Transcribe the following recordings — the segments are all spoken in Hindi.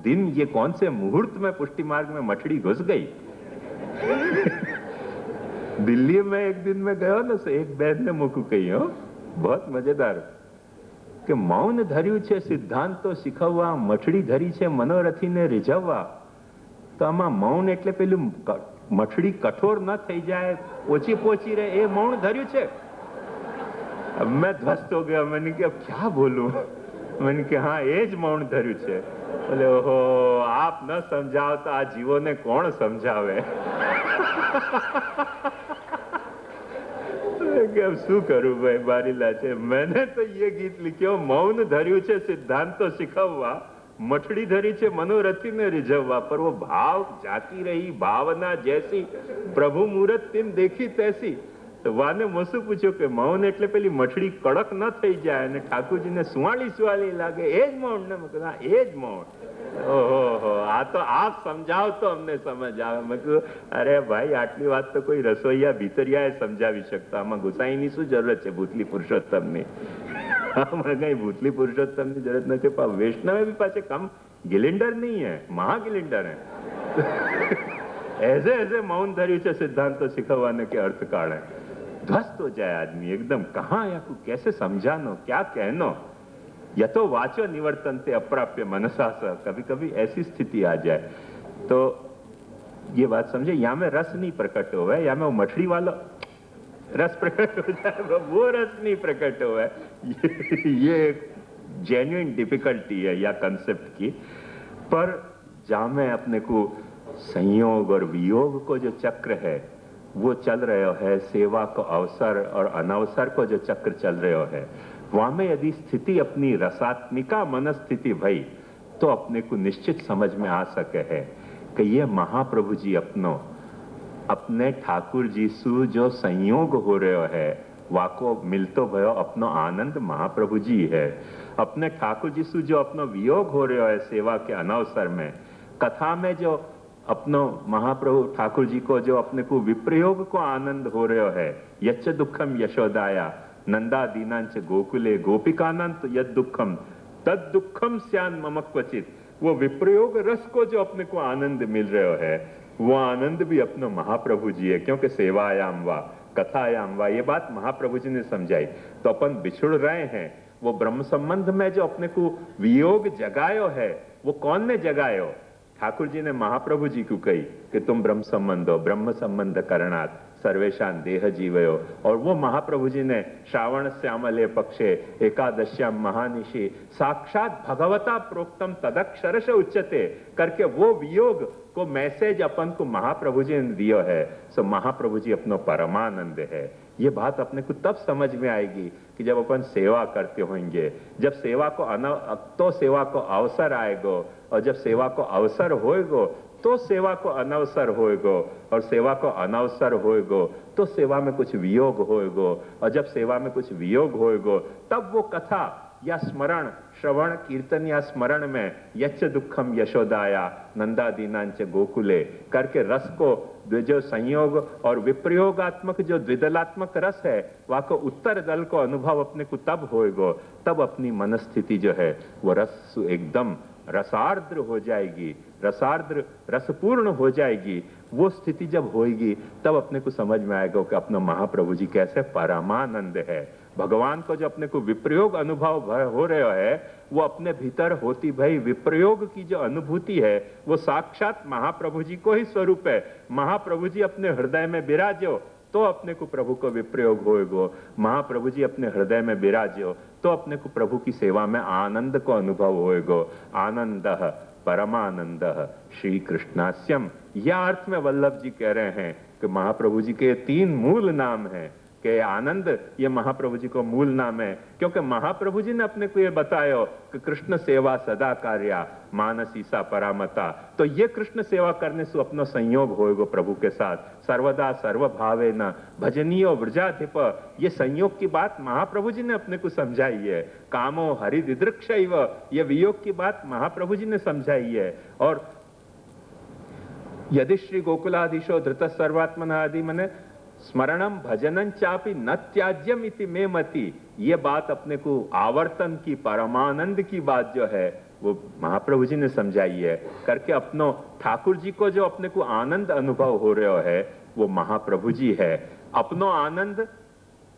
दिन, ये कौन से मुहूर्त में पुष्टि मार्ग में मठड़ी घुस गई। दिल्ली में एक दिन में गयो ने, एक बहन ने मुकू कही हो, बहुत मजेदार, कि मौन धर्यु छे सिद्धांतो શીખવવા, મઠડી ધરી છે મનોરથીને રીઝવવા। તો આમાં મૌન એટલે પેલું મઠડી કઠોર ન થઈ જાય, ઓછી પોચી રહે, એ મૌન ધર્યું છે। मैं ध्वस्त हो गया, मैंने कहा क्या बोलूं, मैंने कहा हाँ ये ज मौन धर्यु छे। बोले ओहो, आप न समझाओ तो आ जीवो ने कौन समझावे। अब शू करूं भाई, बारीला छे। मैंने तो ये गीत लिख्यो, मौन धर्यु छे सिद्धांतो શીખવવા, मठड़ी धरी छे मनोरथी ने रिझववा। पर वो भाव जाती रही, भावना जैसी, प्रभु मूरत तिम देखी तैसी। तो वाने मोसू पूछ्यो कि मौन એટલે પેલી મઠડી કડક ન થઈ જાય અને ઠાકોરજીને સુવાળી સુવાળી લાગે, એ જ મૌન ને? મેં કીધું એ જ મૌન। ઓહો, આ તો આપ સમજાવો તો અમને સમજ આવે। મેં કીધું અરે ભાઈ, આટલી વાત તો કોઈ રસોઈયા ભીતરિયાએ સમજાવી શકતા, આમાં ગુસાઈની શું જરૂરત છે ભૂતલી પુરુષોત્તમની? આમાં કઈ ભૂતલી પુરુષોત્તમની જરૂરત નથી। પણ વૈષ્ણવે भी पाछे कम गिलिंडर नहीं है, महागिलिंडर है। ऐसे ऐसे मौन धर्यु छे सिद्धांत શીખવવાને के अर्थ काढ़े। ध्वस्त हो जाए आदमी एकदम, कहाँ या को कैसे समझानो, क्या कहनो। यतो वाचो निवर्तन्ते अप्राप्य मनसा स, कभी कभी ऐसी स्थिति आ जाए तो ये बात समझे, या में रस नहीं प्रकट हो, या में वो मछली वाला रस प्रकट हो जाए, वो रस नहीं प्रकट हो। ये जेन्युइन डिफिकल्टी है या कंसेप्ट की। पर जहां में अपने को संयोग और वियोग को जो चक्र है वो चल रहे है, सेवा को अवसर और अनवसर को जो चक्र चल रहे है, वहां में यदि स्थिति अपनी रसात्मिका मनस्थिति भई तो अपने को निश्चित समझ में आ सके है कि ये महाप्रभु जी अपने ठाकुर जी सु जो संयोग हो रहे है, वाको मिलतो भयो अपनो आनंद महाप्रभु जी है। अपने ठाकुर जी सु जो अपनो वियोग हो रहे है सेवा के अनवसर में, कथा में जो अपनो महाप्रभु ठाकुर जी को जो अपने को विप्रयोग को आनंद हो रहे है, यच्च दुखम यशोदाया नंदा दीनांच गोकुले गोपिकानंद यद दुखम तद दुखम स्यान मम क्वचित। वो विप्रयोग रस को जो अपने को आनंद मिल रहे है, वो आनंद भी अपनो महाप्रभु जी है, क्योंकि सेवायाम वा कथायाम वा, ये बात महाप्रभु जी ने समझाई। तो अपन बिछुड़ रहे हैं, वो ब्रह्म संबंध में जो अपने को वियोग जगायो है, वो कौन ने जगायो? ठाकुर जी ने महाप्रभु जी को कही कि तुम ब्रह्म संबंधो, ब्रह्म संबंध करणात् सर्वेशान देह जीवयो। और वो महाप्रभु जी ने श्रावण श्यामले पक्षे एकादश्याम महानिशि साक्षात भगवता प्रोक्तम तदक्षरश उच्चते करके वो वियोग को मैसेज अपन को महाप्रभु जी ने दियो है। सो महाप्रभु जी अपनो परमानंद है। ये बात अपने को तब समझ में आएगी कि जब अपन सेवा करते होंगे, जब सेवा को अवसर आएगो, और जब सेवा को अवसर होएगो तो सेवा को अनवसर होएगो, और सेवा को अनवसर होएगो तो सेवा में कुछ वियोग होएगो, और जब सेवा में कुछ वियोग होएगो तब वो कथा या स्मरण, श्रवण कीर्तन या स्मरण में यच्च दुखम यशोदाया नंदा दीनांच गोकुले करके रस को जो संयोग और विप्रयोगात्मक जो द्विदलात्मक रस है, वहां को उत्तर दल को अनुभव अपने को तब होएगो, तब अपनी मनस्थिति जो है वो रस एकदम रसार्द्र हो जाएगी, रसार्द्र रसपूर्ण हो जाएगी। वो स्थिति जब होएगी तब अपने को समझ में आएगा कि अपना महाप्रभु जी कैसे परमानंद है। भगवान को जो अपने को विप्रयोग अनुभव हो रहा है, वो अपने भीतर होती भाई विप्रयोग की जो अनुभूति है वो साक्षात महाप्रभु जी को ही स्वरूप है। महाप्रभु जी अपने हृदय में विराजो तो अपने को प्रभु को विप्रयोग होएगो, महाप्रभु जी अपने हृदय में विराजो तो अपने को प्रभु की सेवा में आनंद को अनुभव होएगो। आनंदः परमानंदः श्री कृष्णास्यम। यह अर्थ में वल्लभ जी कह रहे हैं कि महाप्रभु जी के 3 मूल नाम हैं कि आनंद ये महाप्रभु जी को मूल नाम है, क्योंकि महाप्रभु जी ने अपने को ये बताया कि कृष्ण सेवा सदा कार्या मानसीसा परामता। तो ये कृष्ण सेवा करने से अपना संयोग होएगो प्रभु के साथ, सर्वदा सर्वभावे न भजनीय व्रजाधिप। ये संयोग की बात महाप्रभु जी ने अपने को समझाई है। कामो हरि दिदृक्षैव, ये वियोग की बात महाप्रभु जी ने समझाई है। और यदि श्री गोकुलाधीशो धृत सर्वात्मन आदि मने स्मरणम भजनम चापि न त्याज्यम इति मे मति, ये बात अपने को आवर्तन की परमानंद की बात जो है वो महाप्रभु जी ने समझाई है करके अपनो ठाकुर जी को जो अपने को आनंद अनुभव हो रहा है वो महाप्रभु जी है। अपनो आनंद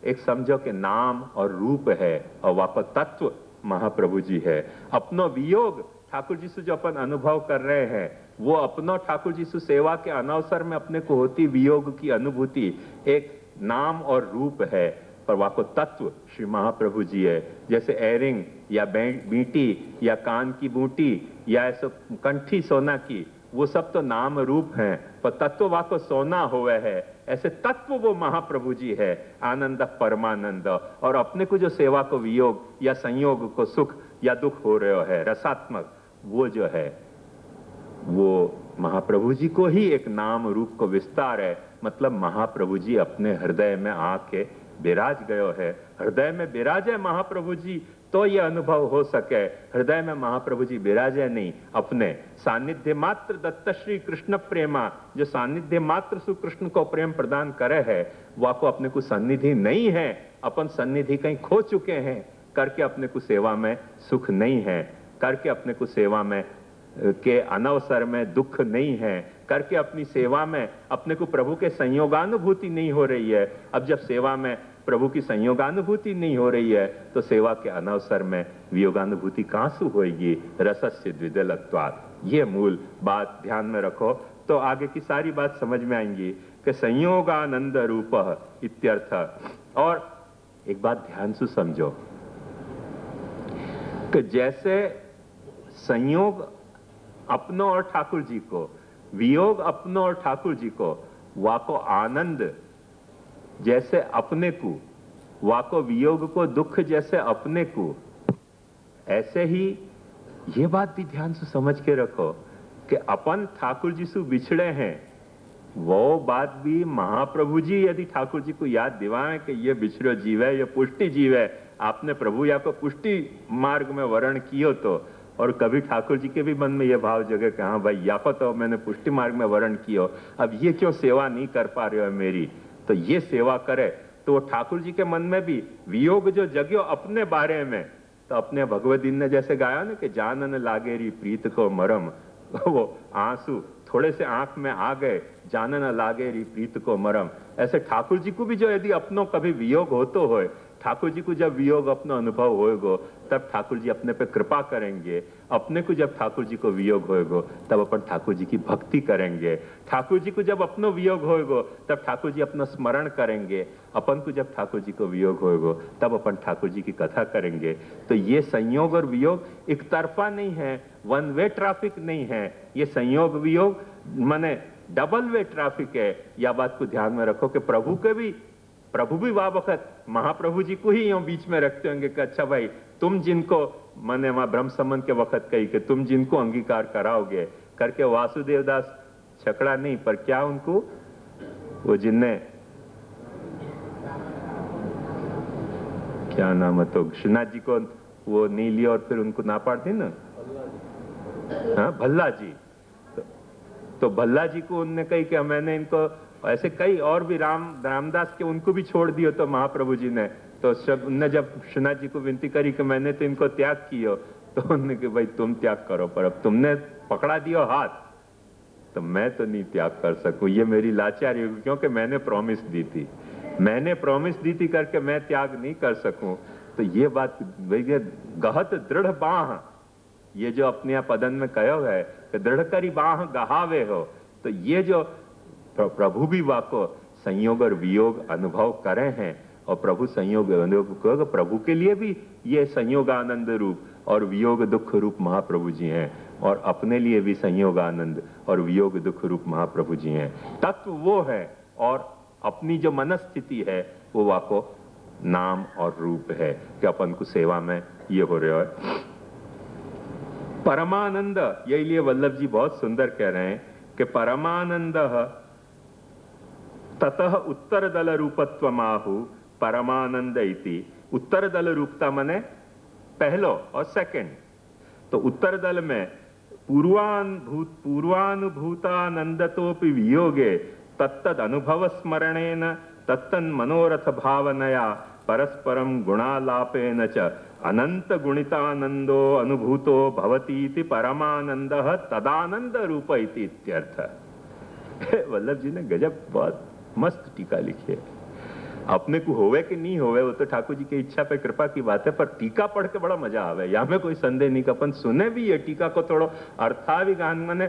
एक समझो के नाम और रूप है और वापस तत्व महाप्रभु जी है। अपनो वियोग ठाकुर जी से जो अपन अनुभव कर रहे हैं वो अपनो ठाकुर जी से सेवा के अनवसर में अपने को होती वियोग की अनुभूति एक नाम और रूप है, पर वहां को तत्व श्री महाप्रभु जी है। जैसे एयरिंग या बीटी या कान की बूटी या ऐसे कंठी सोना की, वो सब तो नाम रूप हैं, पर तत्व वहां को सोना हुए है। ऐसे तत्व वो महाप्रभु जी है, आनंद परमानंद। और अपने को जो सेवा को वियोग या संयोग को सुख या दुख हो रहे है रसात्मक, वो जो है वो महाप्रभु जी को ही एक नाम रूप को विस्तार है। मतलब महाप्रभु जी अपने हृदय में आके विराज गयो है। हृदय में विराजे महाप्रभु जी तो ये अनुभव हो सके। हृदय में महाप्रभु जी विराजे नहीं, अपने सानिध्य मात्र दत्त श्री कृष्ण प्रेमा, जो सानिध्य मात्र सु कृष्ण को प्रेम प्रदान करे है, वो आपको अपने को सन्निधि नहीं है। अपन सन्निधि कहीं खो चुके हैं करके अपने को सेवा में सुख नहीं है, करके अपने को सेवा में के अनवसर में दुख नहीं है, करके अपनी सेवा में अपने को प्रभु के संयोगानुभूति नहीं हो रही है। अब जब सेवा में प्रभु की संयोगानुभूति नहीं हो रही है तो सेवा के अनवसर में वियोगानुभूति कहां से होगी? रसस्य द्विदलत्वात्। ये मूल बात ध्यान में रखो तो आगे की सारी बात समझ में आएंगी कि संयोगानंद रूप इत्यर्थ। और एक बात ध्यान से समझो कि जैसे संयोग अपनों और ठाकुर जी को, वियोग अपनों और ठाकुर जी को, वाको आनंद जैसे अपने को, वाको वियोग को दुख जैसे अपने को, ऐसे ही ये बात भी ध्यान से समझ के रखो कि अपन ठाकुर जी से बिछड़े हैं। वो बात भी महाप्रभु जी यदि ठाकुर जी को याद दिवाएं कि ये बिछड़ो जीव है, ये पुष्टि जीव है, आपने प्रभु या को पुष्टि मार्ग में वर्ण कियो तो, और कभी ठाकुर जी के भी मन में यह भाव जगे कि हाँ भाई या तो मैंने पुष्टि मार्ग में वर्ण किया, अब ये क्यों सेवा नहीं कर पा रहे हो मेरी, तो ये सेवा करे। तो वो ठाकुर जी के मन में भी वियोग जो जग्यो अपने बारे में, तो अपने भगवत दिन ने जैसे गाया ना कि जानन लागेरी प्रीत को मरम, वो आंसू थोड़े से आंख में आ गए, जानन लागेरी प्रीत को मरम। ऐसे ठाकुर जी को भी जो यदि अपनों कभी वियोग हो तो हो, ठाकुर जी को जब वियोग अपना अनुभव होएगो तब ठाकुर जी अपने पे कृपा करेंगे। अपने को जब ठाकुर जी को वियोग होएगो तब अपन ठाकुर जी की भक्ति करेंगे। ठाकुर जी को जब अपनो वियोग होएगो तब ठाकुर जी अपना स्मरण करेंगे। अपन को जब ठाकुर जी को वियोग होएगो तब अपन ठाकुर जी की कथा करेंगे। तो ये संयोग और वियोग एक तरफा नहीं है, वन वे ट्रैफिक नहीं है, ये संयोग वियोग माने डबल वे ट्रैफिक है। या बात को ध्यान में रखो कि प्रभु भी वाह वक्त महाप्रभु जी को ही यूं बीच में रखते होंगे कि अच्छा भाई तुम जिनको मने वहां ब्रह्म संबंध के वक्त कही कि तुम जिनको अंगीकार कराओगे करके वासुदेव दास छकड़ा नहीं, पर क्या उनको वो जिनने क्या नाम है तो श्रीनाथ जी को वो नहीं लिया और फिर उनको ना पाड़ दी ना, हाँ भल्ला जी। तो भल्ला जी को उनने कही कि मैंने इनको, ऐसे कई और भी रामदास के उनको भी छोड़ दियो तो महाप्रभु जी ने, तो उनने जब श्रीनाथ जी को विनती करी कि मैंने तो इनको त्याग कियो, तो उन्होंने कि भाई तुम त्याग करो, पर अब तुमने पकड़ा दियो हाथ तो मैं तो नहीं त्याग कर सकूं, ये मेरी लाचारी होगी क्योंकि मैंने प्रॉमिस दी थी करके मैं त्याग नहीं कर सकूं। तो ये बात भैया गहत दृढ़ बाह, ये जो अपने पदन में कहो है कि दृढ़ करी बाह गहावे हो, तो ये जो प्रभु भी वाको संयोग और वियोग अनुभव करे हैं और प्रभु संयोग अनुभव, प्रभु के लिए भी ये संयोग आनंद रूप और वियोग दुख रूप महाप्रभु जी हैं, और अपने लिए भी संयोग आनंद और वियोग दुख रूप महाप्रभु जी हैं। तत्व वो है और अपनी जो मनस्थिति है वो वाको नाम और रूप है कि अपन को सेवा में ये हो रहा है। परमानंद, यही लिए वल्लभ जी बहुत सुंदर कह रहे हैं कि परमानंद ततः उत्तर दल रूपत्व माहु परमानंद इति। उत्तर दल रूपता मने पहलो और सेकंड, तो उत्तर दल में पूर्वानुभूतानंदतोपि वियोगे तत्तद अनुभव स्मरणेन तत्तन मनोरथ भावनया परस्परम गुणालापेन च अनंत गुणितानंदो अनुभूतो भवती इति परमानंदः तदानंद रूप इति इत्यर्थ। वल्लभ जी ने गजब बहुत मस्त टीका लिखी है। अपने को होवे कि नहीं होवे वो तो ठाकुर जी की इच्छा पे कृपा की बात है, पर टीका पढ़ के बड़ा मजा आवे, यहाँ में कोई संदेह नहीं। अपन सुने भी ये टीका को थोड़ा अर्थाभिगान माने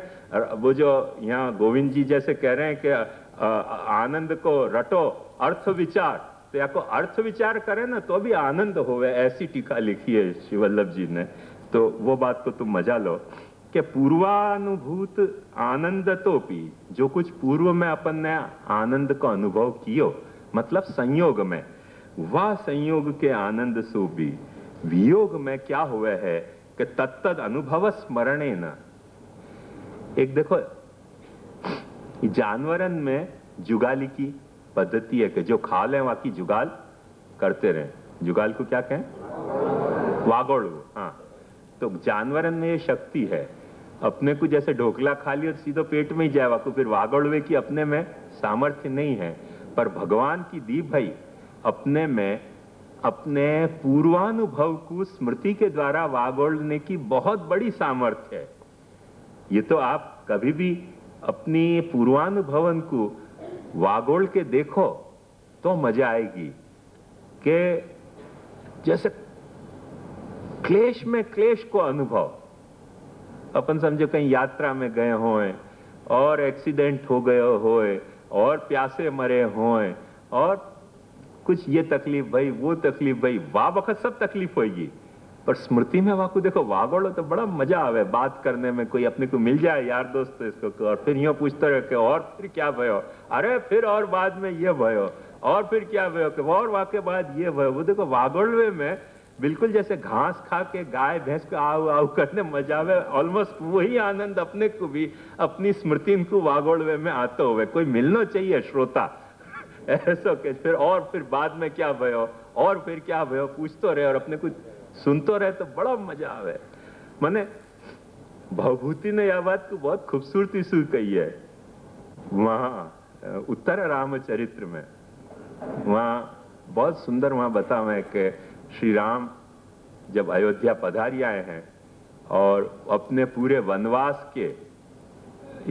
वो जो यहाँ गोविंद जी जैसे कह रहे हैं कि आनंद को रटो अर्थ विचार, तो या को अर्थ विचार करे ना तो भी आनंद होवे, ऐसी टीका लिखी है श्री वल्लभ जी ने। तो वो बात को तुम मजा लो कि पूर्वानुभूत आनंद तो भी, जो कुछ पूर्व में अपन ने आनंद का अनुभव कियो मतलब संयोग में, वह संयोग के आनंद सो भी वियोग में क्या हुआ है कि तत्तद अनुभव स्मरणे न। एक देखो जानवरन में जुगाली की पद्धति है कि जो खा ले वहां की जुगाल करते रहे। जुगाल को क्या कहें? वागोड़। हाँ, तो जानवरन में ये शक्ति है। अपने को जैसे ढोकला खा लिया तो सीधो पेट में ही जाए, को फिर वागोड़वे की अपने में सामर्थ्य नहीं है। पर भगवान की दी भाई अपने में अपने पूर्वानुभव को स्मृति के द्वारा वागोड़ने की बहुत बड़ी सामर्थ्य है। ये तो आप कभी भी अपनी पूर्वानुभवन को वागोड़ के देखो तो मजा आएगी कि जैसे क्लेश में क्लेश को अनुभव। अपन समझो कहीं यात्रा में गए होए और एक्सीडेंट हो गए होए और प्यासे मरे होए और कुछ ये तकलीफ भाई वो तकलीफ भाई, वाह वक्त सब तकलीफ होगी, पर स्मृति में वाकू देखो वागोड़ो तो बड़ा मजा आवे। बात करने में कोई अपने को मिल जाए यार दोस्त इसको, और फिर यूं पूछते रहे कि और फिर क्या भयो, अरे फिर और बाद में ये भयो, और फिर क्या भयो कि और वाके बाद ये भयो। वो देखो वागोड़वे में बिल्कुल जैसे घास खा के गाय भैंस को आऊ आऊ करने मजा आवे, ऑलमोस्ट वही आनंद अपने को भी अपनी स्मृति को वागोड़वे में आते हुए कोई मिलना चाहिए श्रोता ऐसा के फिर बाद में क्या भयो और फिर क्या भयो पूछते रहे और अपने कुछ सुनते रहे तो बड़ा मजा आवे। माने भवभूति ने यह बात को बहुत खूबसूरती से कही है वहां उत्तर रामचरित्र में। वहां बहुत सुंदर वहां बतावे कि श्री राम जब अयोध्या पधारी आए हैं और अपने पूरे वनवास के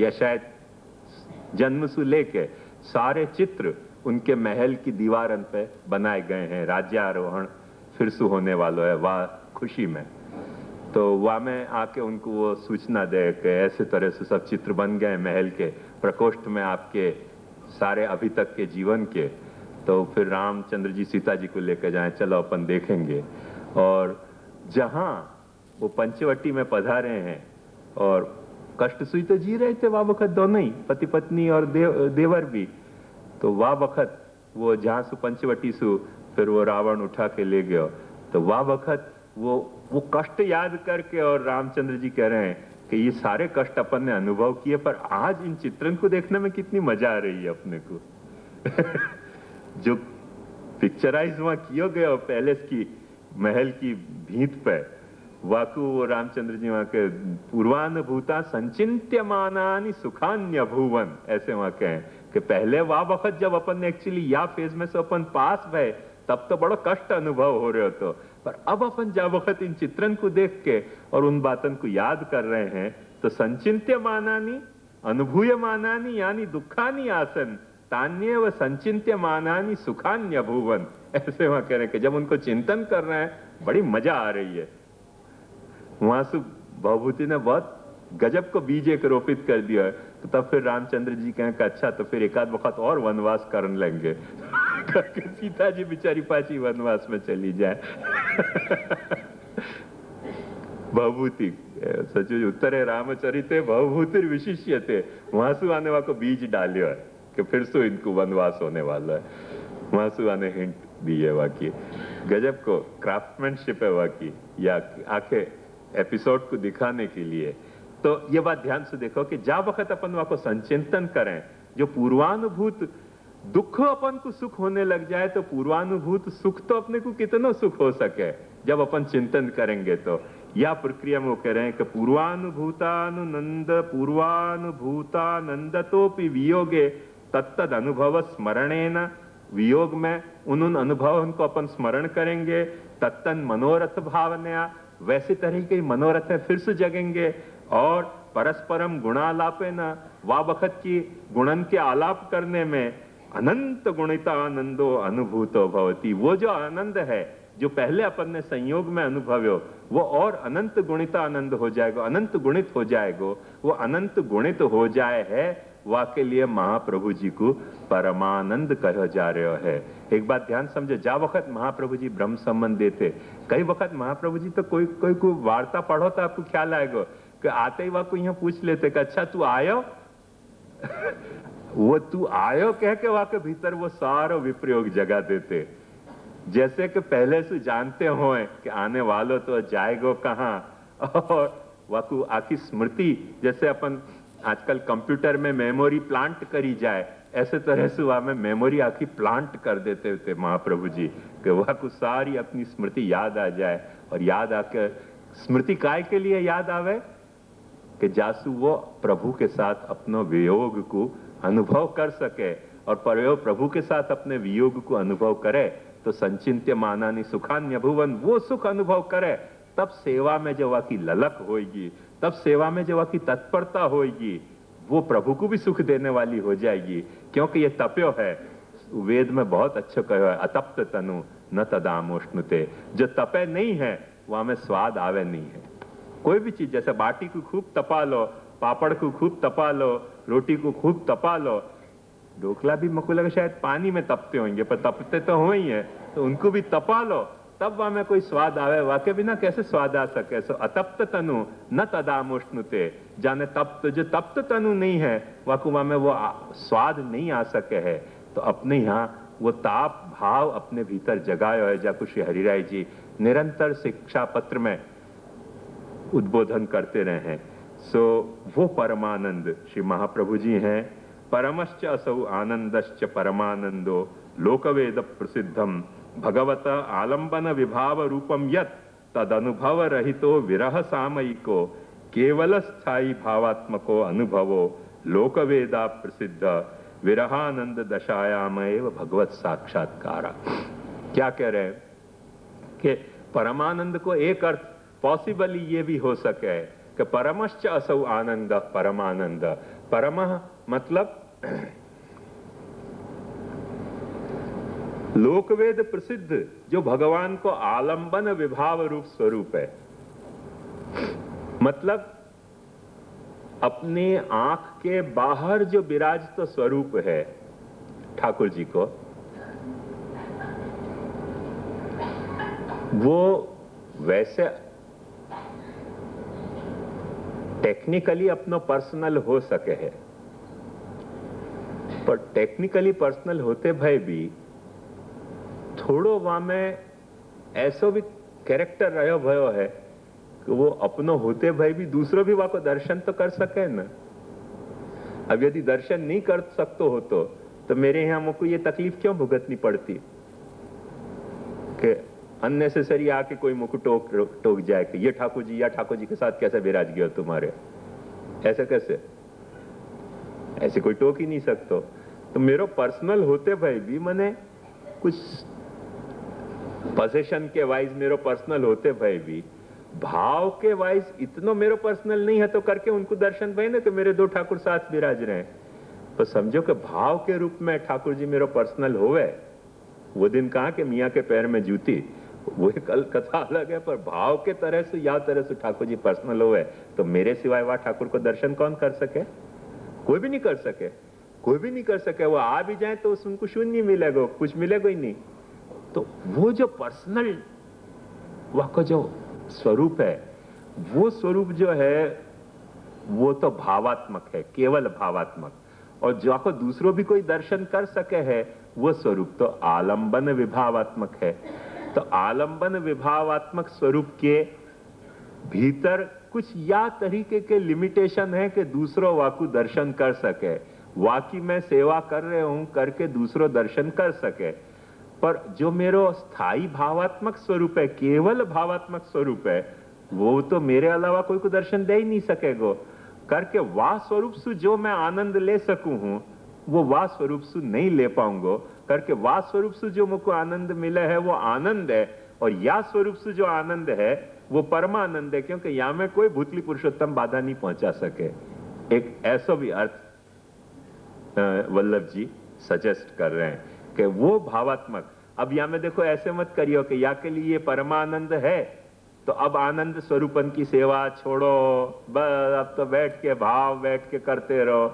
या शायद जन्म से लेके सारे चित्र उनके महल की दीवारन पे बनाए गए हैं। राज्यारोहण फिर से होने वाला है वह खुशी में, तो वहां में आके उनको वो सूचना दे कि ऐसे तरह से सब चित्र बन गए महल के प्रकोष्ठ में आपके सारे अभी तक के जीवन के। तो फिर रामचंद्र जी सीता जी को लेकर जाएं, चलो अपन देखेंगे। और जहां वो पंचवटी में पधारे हैं और कष्ट सुई तो जी रहे थे वह वक्त दोनों ही पति पत्नी और देवर भी, तो वह वक्त वो जहां से पंचवटी से फिर वो रावण उठा के ले गया, तो वह वक्त वो कष्ट याद करके और रामचंद्र जी कह रहे हैं कि ये सारे कष्ट अपन ने अनुभव किए, पर आज इन चित्रण को देखने में कितनी मजा आ रही है अपने को। जो पिक्चराइज वहां किया गया पैलेस की महल की भीत पे, वाकु वो रामचंद्र जी वहां के पूर्वानुभूता संचिंत्यमानानि सुखान्य भुवन, ऐसे वहां कहें कि पहले वह वक्त जब अपन ने एक्चुअली या फेज में से अपन पास भय तब तो बड़ा कष्ट अनुभव हो रहे हो, तो पर अब अपन जब वक्त इन चित्रण को देख के और उन बातों को याद कर रहे हैं तो संचिंत्यमानानि अनुभूयमानानि यानी दुखानि आसन तान्येव संचिंत्यमानानि सुखान्य भुवन, ऐसे वहां कह रहे हैं कि जब उनको चिंतन कर रहे हैं बड़ी मजा आ रही है। वहां से भवभूति ने बहुत गजब को बीज एक रोपित कर दिया है। तो तब फिर रामचंद्र जी कहें कि अच्छा तो फिर एकाध वक्त और वनवास कर लेंगे। सीता जी बेचारी पाची वनवास में चली जाए। भवभूति सचो उत्तरे रामचरिते भवभूतिर विशिष्यते, वहां से आने वाला को बीज डालियो है कि फिर से इनको वनवास होने वाला है। वहां से आने हिंट दी है वाकी गजब को क्राफ्टमैनशिप है वाकी, या आखे एपिसोड को दिखाने के लिए। तो ये बात ध्यान से देखो कि जा वक्त अपन वहां को संचिंतन करें, जो पूर्वानुभूत दुख अपन को सुख होने लग जाए तो पूर्वानुभूत सुख तो अपने को कितना सुख हो सके जब अपन चिंतन करेंगे। तो यह प्रक्रिया में वो कह रहे हैं कि पूर्वानुभूतानंद तो वियोगे तत्तद अनुभव स्मरणेन वियोग में उन अनुभवों को अपन स्मरण करेंगे, तत्तन मनोरथ भावनया, वैसे तरह के मनोरथ में फिर से जगेंगे और परस्परम गुणालापे न, वा वक्त की गुणन के आलाप करने में अनंत गुणिता आनंदो अनुभूतो भवति। वो जो आनंद है जो पहले अपन ने संयोग में अनुभव्यो, वो और अनंत गुणिता आनंद हो जाएगा, अनंत गुणित हो जाएगा। वो अनंत गुणित हो जाए है, वाके लिए महाप्रभु जी को परमानंद कह जा रहे है। एक बात ध्यान समझे, जा वक्त महाप्रभु जी ब्रह्म संबंध देते, कई वक्त महाप्रभु जी तो कोई वार्ता पढ़ो तो आपको ख्याल आएगा कि आते ही वाको यहाँ पूछ लेते कि अच्छा तू आयो वो तू आयो कह के वहां के भीतर वो सारा विप्रयोग जगा देते, जैसे कि पहले से जानते हो कि आने वालों तो जाएगो कहां, और वाकू आखी स्मृति जैसे अपन आजकल कंप्यूटर में मेमोरी प्लांट करी जाए, ऐसे तरह से वहां में मेमोरी आखी प्लांट कर देते थे महाप्रभु जी कि वाकू सारी अपनी स्मृति याद आ जाए। और याद आकर स्मृति काय के लिए याद आवे कि जासु वो प्रभु के साथ अपनो वियोग को अनुभव कर सके, और प्रभु के साथ अपने वियोग को अनुभव करे तो संचिंत्य मानानि सुखान्य भुवन, वो सुख अनुभव करे, तब सेवा में जो की ललक होगी, तब सेवा में जो की तत्परता होगी, वो प्रभु को भी सुख देने वाली हो जाएगी। क्योंकि ये तप्यो है, वेद में बहुत अच्छा कहा है, अतप्त तनु न तदामोष्णुते, जो तपे नहीं है वहां में स्वाद आवे नहीं है। कोई भी चीज, जैसे बाटी को खूब तपा लो, पापड़ को खूब तपा लो, रोटी को खूब तपा लो, ढोकला भी मको लगे शायद पानी में तपते होंगे पर तपते तो हो ही है, तो उनको भी तपा लो तब वहां में कोई स्वाद आवे, वाके बिना कैसे स्वाद आ सके। सो अतप्त तनु न तदामुष्णुते, जाने तप्त जो तप्त तनु नहीं है वाकु वहां में वो स्वाद नहीं आ सके है। तो अपने यहाँ वो ताप भाव अपने भीतर जगायो है, जाकु श्री हरिराय जी निरंतर शिक्षा पत्र में उद्बोधन करते रहे हैं। सो वो परमानंद श्री महाप्रभु जी हैं। परमश्च असौ आनंदश्च परमानंदो लोकवेद प्रसिद्धम भगवत आलंबन विभाव रूपम यत् तदनुभव रहितो विरह सामयिको केवल स्थायी भावात्मको अनुभवो लोकवेदा प्रसिद्ध विरहानंद दशायामेव भगवत साक्षात्कार। क्या कह रहे हैं कि परमानंद को एक अर्थ पॉसिबली ये भी हो सके कि परमश्च असौ आनंद परमानंद, परम मतलब लोकवेद प्रसिद्ध जो भगवान को आलंबन विभाव रूप स्वरूप है, मतलब अपने आंख के बाहर जो विराजित तो स्वरूप है ठाकुर जी को, वो वैसे टेक्निकली अपनो पर्सनल हो सके है, पर टेक्निकली पर्सनल होते भय भी थोड़ो वहां में ऐसो भी कैरेक्टर रहो भयो है कि वो अपनो होते भय भी दूसरों भी वहां को दर्शन तो कर सके ना। अब यदि दर्शन नहीं कर सकते हो तो मेरे यहां मुझको ये तकलीफ क्यों भुगतनी पड़ती कि अननेसेसरी आके कोई मुझको टोक जाए कि ये ठाकुर जी या ठाकुर जी के साथ कैसे विराज गया तुम्हारे, ऐसे कैसे, ऐसे कोई टोक ही नहीं सकते। तो मेरो पर्सनल होते भाई भी मने कुछ पोजीशन के वाइज मेरो पर्सनल होते भाई भी भाव के वाइज इतनो मेरो पर्सनल नहीं है, तो करके उनको दर्शन भाई ना कि मेरे दो ठाकुर साथ विराज रहे हैं। तो समझो कि भाव के रूप में ठाकुर जी मेरो पर्सनल होवे। वो दिन कहा कि मियाँ के पैर में जूती, वो एक कथा अलग है, पर भाव के तरह से या तरह से ठाकुर जी पर्सनल होवे तो मेरे सिवाय वह ठाकुर को दर्शन कौन कर सके? कोई भी नहीं कर सके, कोई भी नहीं कर सके। वो आ भी जाए तो उनको शून्य मिलेगा, कुछ मिलेगा ही नहीं। तो वो जो पर्सनल वह का जो स्वरूप है, वो स्वरूप जो है वो तो भावात्मक है, केवल भावात्मक। और जो आपको दूसरों भी कोई दर्शन कर सके है वो स्वरूप तो आलंबन विभावात्मक है। तो आलंबन विभावात्मक स्वरूप के भीतर कुछ या तरीके के लिमिटेशन है कि दूसरों वाकु दर्शन कर सके। वाकई मैं सेवा कर रहे हूं करके दूसरों दर्शन कर सके, पर जो मेरो स्थायी भावात्मक स्वरूप है, केवल भावात्मक स्वरूप है, वो तो मेरे अलावा कोई को दर्शन दे ही नहीं सकेगा। करके वाह स्वरूप से जो मैं आनंद ले सकूं हूं वो वाह स्वरूप से नहीं ले पाऊंगा। करके वा स्वरूप से जो मुझको आनंद मिला है वो आनंद है, और या स्वरूप से जो आनंद है वो परमानंद है, क्योंकि या में कोई भूतली पुरुषोत्तम बाधा नहीं पहुंचा सके। एक ऐसा भी अर्थ वल्लभ जी सजेस्ट कर रहे हैं कि वो भावात्मक। अब या में देखो ऐसे मत करियो कि या के लिए परमानंद है तो अब आनंद स्वरूपन की सेवा छोड़ो, बस अब तो बैठ के भाव बैठ के करते रहो,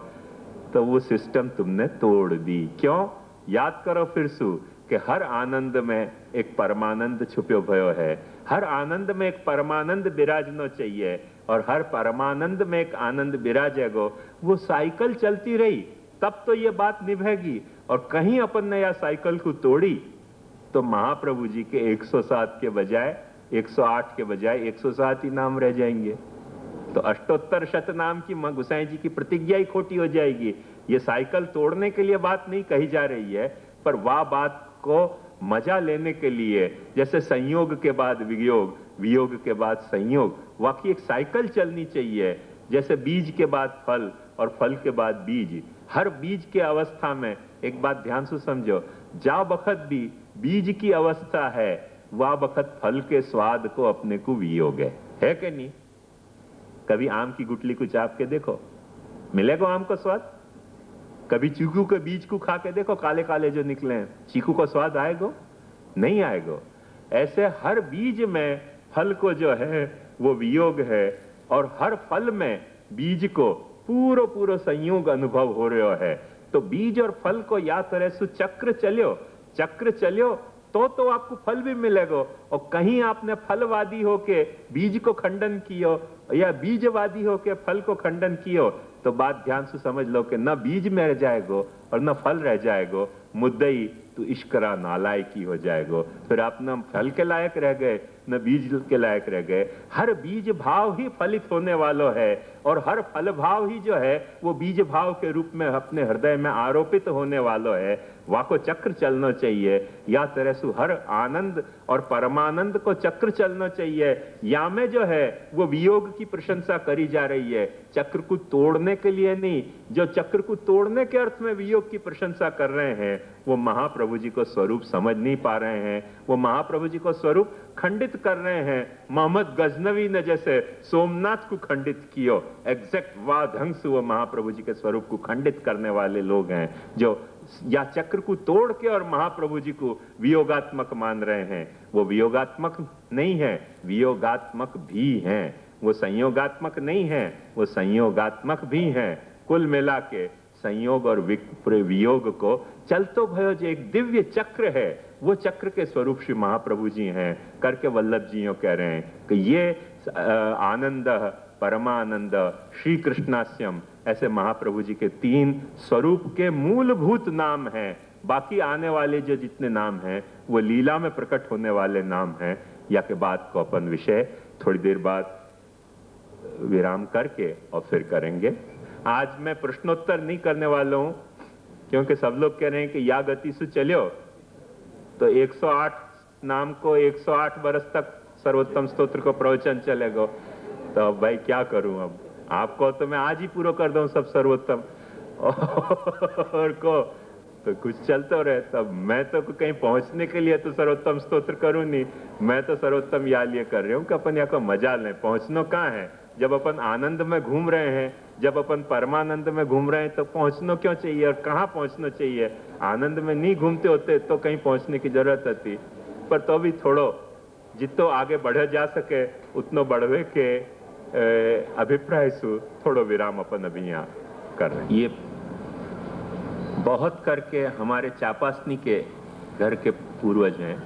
तो वो सिस्टम तुमने तोड़ दी। क्यों? याद करो फिर सु कि हर आनंद में एक परमानंद छुप्यो भयो है, हर आनंद में एक परमानंद विराजनो चाहिए, और हर परमानंद में एक आनंद विराजेगो। वो साइकिल चलती रही तब तो ये बात निभेगी, और कहीं अपन ने या साइकिल को तोड़ी तो महाप्रभु जी के 107 के बजाय 108 के बजाय 107 ही नाम रह जाएंगे। तो अष्टोत्तर शत नाम की गोसाई जी की प्रतिज्ञा ही खोटी हो जाएगी। ये साइकिल तोड़ने के लिए बात नहीं कही जा रही है, पर वह बात को मजा लेने के लिए, जैसे संयोग के बाद वियोग, वियोग के बाद संयोग, वाकई एक साइकिल चलनी चाहिए। जैसे बीज के बाद फल और फल के बाद बीज, हर बीज के अवस्था में एक बात ध्यान से समझो, जा बखत भी बीज की अवस्था है वह बखत फल के स्वाद को अपने को वियोग है कि नहीं? कभी आम की गुठली को चाप के देखो, मिलेगा आम का स्वाद? कभी चीकू के बीज को खा के देखो, काले काले जो निकले हैं, चीकू का स्वाद आएगा? नहीं आएगा। ऐसे हर बीज में फल को जो है वो वियोग है, और हर फल में बीज को पूरो पूरो संयोग अनुभव हो रहा है। तो बीज और फल को या तरह से चक्र चलियो तो आपको फल भी मिलेगा। और कहीं आपने फलवादी होके बीज को खंडन कियो या बीजवादी होके फल को खंडन कियो, तो बात ध्यान से समझ लो कि न बीज में रह जाएगो और न फल रह जाएगो, मुद्दई तो इश्करा नालायकी हो जाएगो। फिर आप न फल के लायक रह गए न बीज के लायक रह गए। हर बीज भाव ही फलित होने वाला है, और हर फल भाव ही जो है वो बीज भाव के रूप में अपने हृदय में आरोपित होने वाला है। वाको चक्र चलना चाहिए, या तरह से हर आनंद और परमानंद को चक्र चलना चाहिए। या में जो है वो वियोग की प्रशंसा करी जा रही है, चक्र को तोड़ने के लिए नहीं। जो चक्र को तोड़ने के अर्थ में वियोग की प्रशंसा कर रहे हैं वो महाप्रभु जी को स्वरूप समझ नहीं पा रहे हैं, वो महाप्रभु जी को स्वरूप खंडित कर रहे हैं। मोहम्मद गजनवी ने जैसे सोमनाथ को खंडित कियो, एग्जैक्ट वाह ढंग से वो महाप्रभु जी के स्वरूप को खंडित करने वाले लोग हैं, जो या चक्र को तोड़ के और महाप्रभु जी को वियोगात्मक मान रहे हैं। वो वियोगात्मक नहीं है, वियोगात्मक भी हैं। वो संयोगात्मक नहीं है, वो संयोगात्मक भी हैं। कुल मिला के संयोग और वियोग को चलतो भयो जो एक दिव्य चक्र है, वो चक्र के स्वरूप श्री महाप्रभु जी हैं करके वल्लभ जी कह रहे हैं कि ये आनंद परमानंद श्री कृष्णास्यम ऐसे महाप्रभु जी के 3 स्वरूप के मूलभूत नाम हैं। बाकी आने वाले जो जितने नाम हैं वो लीला में प्रकट होने वाले नाम हैं। या के बात को अपन विषय थोड़ी देर बाद विराम करके और फिर करेंगे। आज मैं प्रश्नोत्तर नहीं करने वाला हूं, क्योंकि सब लोग कह रहे हैं कि या गति से चलो तो 108 नाम को 108 वर्ष तक सर्वोत्तम स्तोत्र को प्रवचन चलेगा। तो अब भाई क्या करूं? अब आपको तो मैं आज ही पूरा कर दूं सब सर्वोत्तम, और को तो कुछ चलते रहे। तब मैं तो कहीं पहुंचने के लिए तो सर्वोत्तम स्तोत्र करूं नहीं, मैं तो सर्वोत्तम या लिए कर रही हूं कि अपन यहाँ को मजा लें। पहुंचना कहाँ है? जब अपन आनंद में घूम रहे हैं, जब अपन परमानंद में घूम रहे हैं, तो पहुंचना क्यों चाहिए और कहाँ पहुंचना चाहिए? आनंद में नहीं घूमते होते तो कहीं पहुंचने की जरूरत होती। पर तो भी थोड़ो जितो आगे बढ़े जा सके उतनो बढ़वे के अभिप्राय से थोड़ो विराम अपन अभी यहाँ कर रहे हैं। ये बहुत करके हमारे चापासनी के घर के पूर्वज हैं।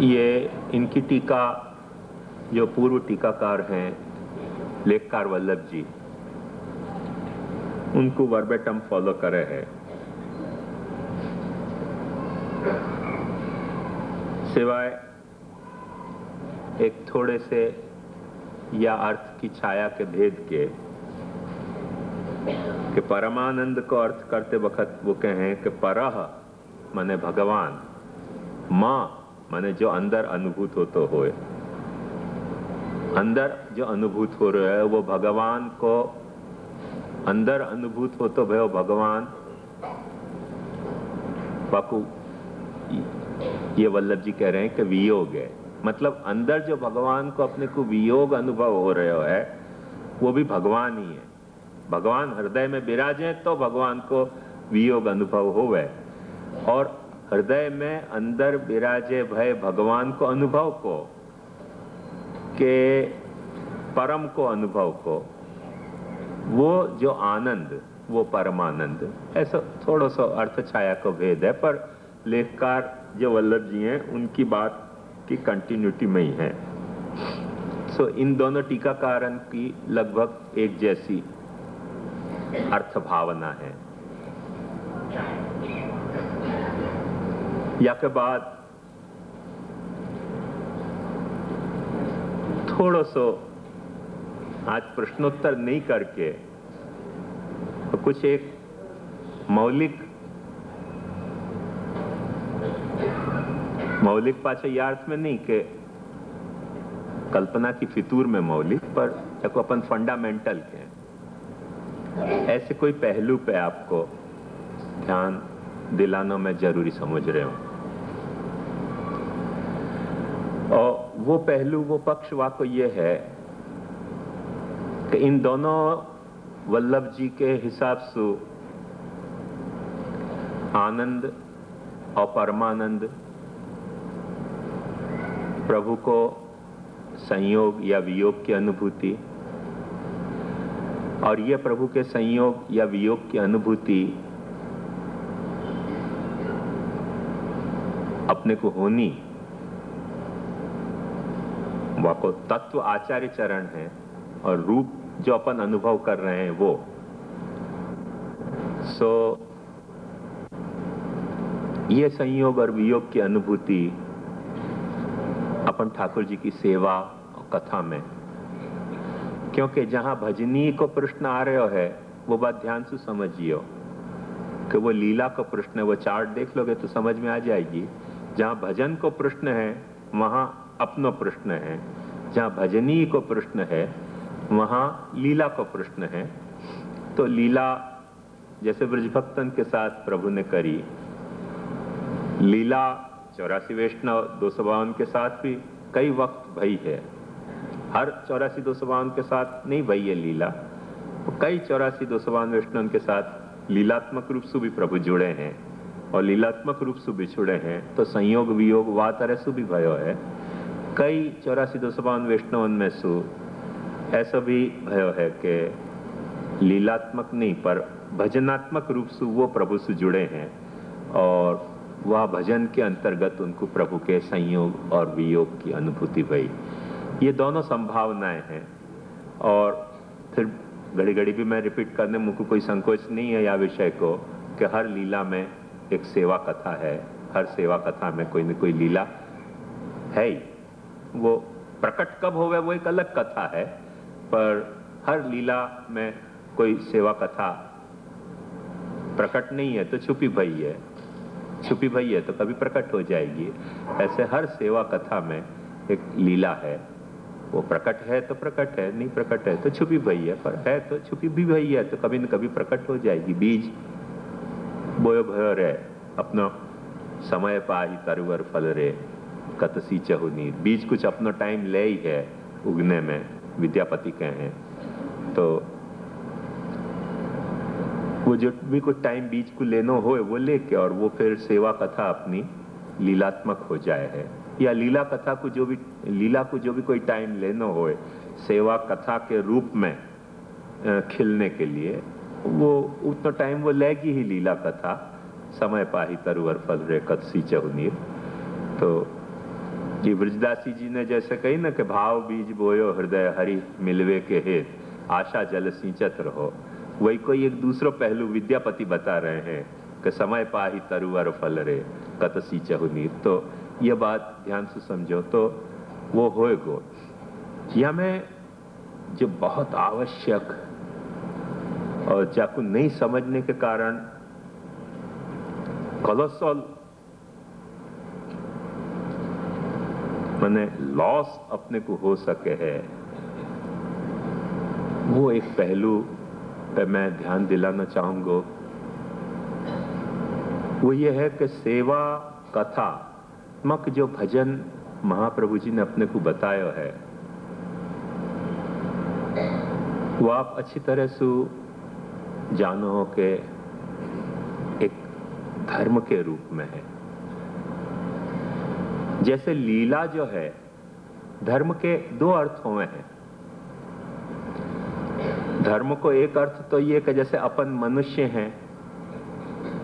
ये इनकी टीका जो पूर्व टीकाकार हैं लेखकार वल्लभ जी, उनको वर्बेटम फॉलो करे है। सिवाय एक थोड़े से या अर्थ की छाया के भेद के कि परमानंद को अर्थ करते वक्त वो कहें कि परह माने भगवान, मां माने जो अंदर अनुभूत हो तो होए। अंदर जो अनुभूत हो रहा है वो भगवान को अंदर अनुभूत हो तो भयो भगवान बाकू ये वल्लभ जी कह रहे हैं कि वियोग है, मतलब अंदर जो भगवान को अपने को वियोग अनुभव हो रहा है वो भी भगवान ही है। भगवान हृदय में विराजे तो भगवान को वियोग अनुभव होवे, और हृदय में अंदर विराजे भय भगवान को अनुभव को के परम को अनुभव को, वो जो आनंद वो परमानंद। ऐसा थोड़ा सा अर्थ छाया का भेद है, पर लेखकार जो वल्लभ जी हैं उनकी बात की कंटिन्यूटी में ही है। सो इन दोनों टीकाकारन की लगभग एक जैसी अर्थ भावना है। या के बाद थोड़ा सो आज प्रश्नोत्तर नहीं करके तो कुछ एक मौलिक पाछे या अर्थ में नहीं के कल्पना की फितूर में मौलिक, पर देखो अपन फंडामेंटल के ऐसे कोई पहलू पे आपको ध्यान दिलाना मैं जरूरी समझ रहे हूं। और वो पहलू वो पक्ष वाको ये है कि इन दोनों वल्लभ जी के हिसाब से आनंद और परमानंद प्रभु को संयोग या वियोग की अनुभूति, और ये प्रभु के संयोग या वियोग की अनुभूति अपने को होनी, वाको तत्व आचार्य चरण है, और रूप जो अपन अनुभव कर रहे हैं वो। ये संयोग और वियोग की अनुभूति अपन ठाकुर जी की सेवा और कथा में, क्योंकि जहां भजनी को प्रश्न आ रहे है वो बात ध्यान से समझियो कि वो लीला को प्रश्न है। वो चार्ट देख लोगे तो समझ में आ जाएगी। जहां भजन को प्रश्न है वहां अपनो प्रश्न है, जहां भजनी को प्रश्न है वहां लीला को प्रश्न है। तो लीला जैसे ब्रजभक्तन के साथ प्रभु ने करी, लीला 84 वैष्णव 252 के साथ भी कई वक्त भई है। हर 84 252 के साथ नहीं भई है लीला, कई 84 252 वैष्णव के साथ लीलात्मक रूप से भी प्रभु जुड़े हैं और लीलात्मक रूप से बिछुड़े हैं। तो संयोग वियोग वा तरह से भी भयो है। कई 84 252 वैष्णवन में सु ऐसा भी भयो है कि लीलात्मक नहीं पर भजनात्मक रूप से वो प्रभु से जुड़े हैं, और वह भजन के अंतर्गत उनको प्रभु के संयोग और वियोग की अनुभूति भई। ये दोनों संभावनाएं हैं। और फिर घड़ी घड़ी भी मैं रिपीट करने मुझको कोई संकोच नहीं है या विषय को कि हर लीला में एक सेवा कथा है, हर सेवा कथा में कोई न कोई लीला है ही। वो प्रकट कब होवे वो एक अलग कथा है, पर हर लीला में कोई सेवा कथा प्रकट नहीं है तो छुपी भई है, छुपी भई है तो कभी प्रकट हो जाएगी। ऐसे हर सेवा कथा में एक लीला है, वो प्रकट है तो प्रकट है, नहीं प्रकट है तो छुपी भई है, पर है तो छुपी भी भई है तो कभी न कभी प्रकट हो जाएगी। बीज बोयो भयो रे अपनो समय पाही तरुवर फल रे कतसी चहु नीर। बीज कुछ अपना टाइम ले ही है उगने में, विद्यापति कहे हैं। तो वो जो भी कुछ टाइम बीज को लेना हो वो लेके और वो फिर सेवा कथा अपनी लीलात्मक हो जाए है, या लीला कथा को जो भी लीला को जो भी कोई टाइम लेना हो सेवा कथा के रूप में खिलने के लिए, वो उतना टाइम वो लेगी ही लीला कथा। समय पाही तरुवर फल रे कतसी चहु नीर। तो जी ब्रजदासी जी ने जैसे कही ना कि भाव बीज बोयो हृदय हरि मिलवे के हेत आशा जल सिंचत रहो, वही कोई एक दूसरा पहलू विद्यापति बता रहे हैं कि समय पाही तरुवर फल रे कतसी चहु नीर। तो यह बात ध्यान से समझो तो वो होएगो। या में जो बहुत आवश्यक और जाकू नहीं समझने के कारण कोलोसल माने लॉस अपने को हो सके है, वो एक पहलू पे मैं ध्यान दिलाना चाहूंगा। वो ये है कि सेवा कथात्मक जो भजन महाप्रभु जी ने अपने को बताया है, वो आप अच्छी तरह से जानो हो के एक धर्म के रूप में है। जैसे लीला जो है धर्म के दो अर्थों में है। धर्म को एक अर्थ तो ये कि जैसे अपन मनुष्य हैं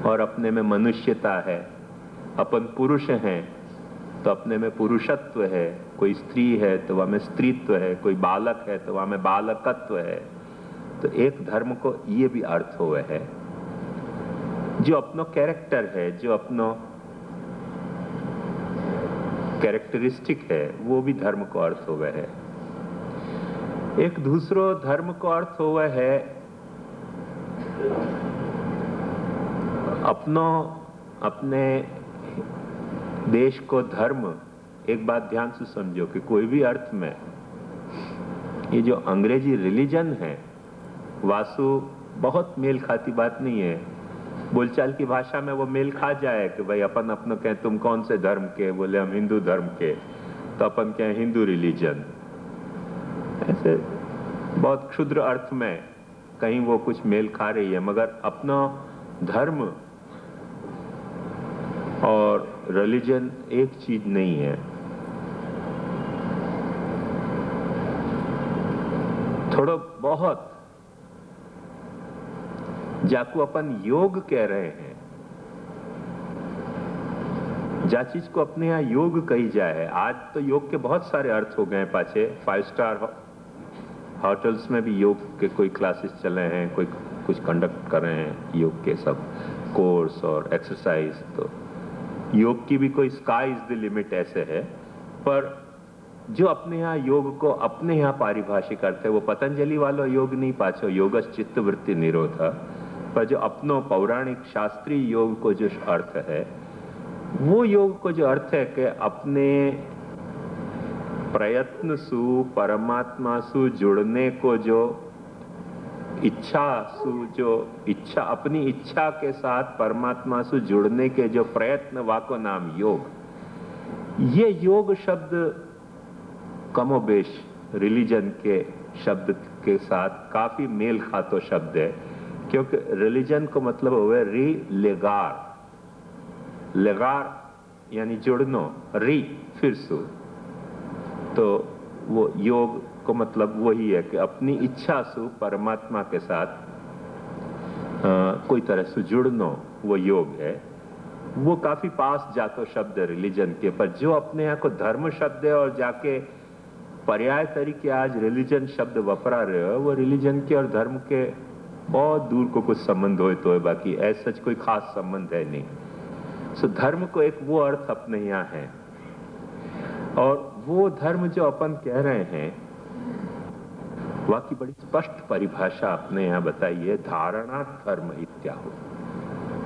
और अपने में मनुष्यता है, अपन पुरुष हैं तो अपने में पुरुषत्व है, कोई स्त्री है तो वह में स्त्रीत्व है, कोई बालक है तो वह में बालकत्व है। तो एक धर्म को ये भी अर्थ हुए है, जो अपनो कैरेक्टर है, जो अपनो कैरेक्टरिस्टिक है, वो भी धर्म को अर्थ हुए है। एक दूसरो धर्म को अर्थ हुआ है अपने देश को धर्म। एक बात ध्यान से समझो कि कोई भी अर्थ में ये जो अंग्रेजी रिलीजन है, वासु बहुत मेल खाती बात नहीं है। बोलचाल की भाषा में वो मेल खा जाए कि भाई अपन अपना कहें तुम कौन से धर्म के, बोले हम हिंदू धर्म के, तो अपन कहें हिंदू रिलीजन। ऐसे बहुत क्षुद्र अर्थ में कहीं वो कुछ मेल खा रही है, मगर अपना धर्म और रिलीजन एक चीज नहीं है। थोड़ा बहुत जाको अपन योग कह रहे हैं, जा चीज को अपने यहाँ योग कही जाए। आज तो योग के बहुत सारे अर्थ हो गए पाछे। 5 स्टार होटल्स में भी योग के कोई क्लासेस चले हैं, कोई कुछ कंडक्ट कर रहे हैं योग के सब कोर्स और एक्सरसाइज। तो योग की भी कोई स्काई इज द लिमिट ऐसे है। पर जो अपने यहाँ योग को अपने यहाँ पारिभाषिक करते हैं, वो पतंजलि वाला योग नहीं पाछो योगस चित्तवृत्ति निरोधा, पर जो अपनो पौराणिक शास्त्रीय योग को जो अर्थ है, वो योग को जो अर्थ है कि अपने प्रयत्न सु परमात्मा सु जुड़ने को जो इच्छा अपनी इच्छा के साथ परमात्मा से जुड़ने के जो प्रयत्न, वाको नाम योग। ये योग शब्द कमोबेश रिलीजन के शब्द के साथ काफी मेल खातो शब्द है, क्योंकि रिलीजन को मतलब हुआ री लेगार, लेगार यानी जुड़नो, री फिर सु। तो वो योग को मतलब वही है कि अपनी इच्छा से परमात्मा के साथ कोई तरह से जुड़नो, वो योग है। वो काफी पास जातो शब्द है रिलीजन के। पर जो अपने यहाँ को धर्म शब्द है और जाके पर्याय तरीके आज रिलीजन शब्द वपरा रहे हो, वो रिलीजन के और धर्म के बहुत दूर को कुछ संबंध हो तो है, बाकी ऐसा कोई खास संबंध है नहीं। सो धर्म को एक वो अर्थ अपने यहाँ है, और वो धर्म जो अपन कह रहे हैं वह की बड़ी स्पष्ट परिभाषा अपने यहाँ बताइए। धारणा धर्म इत्याहु,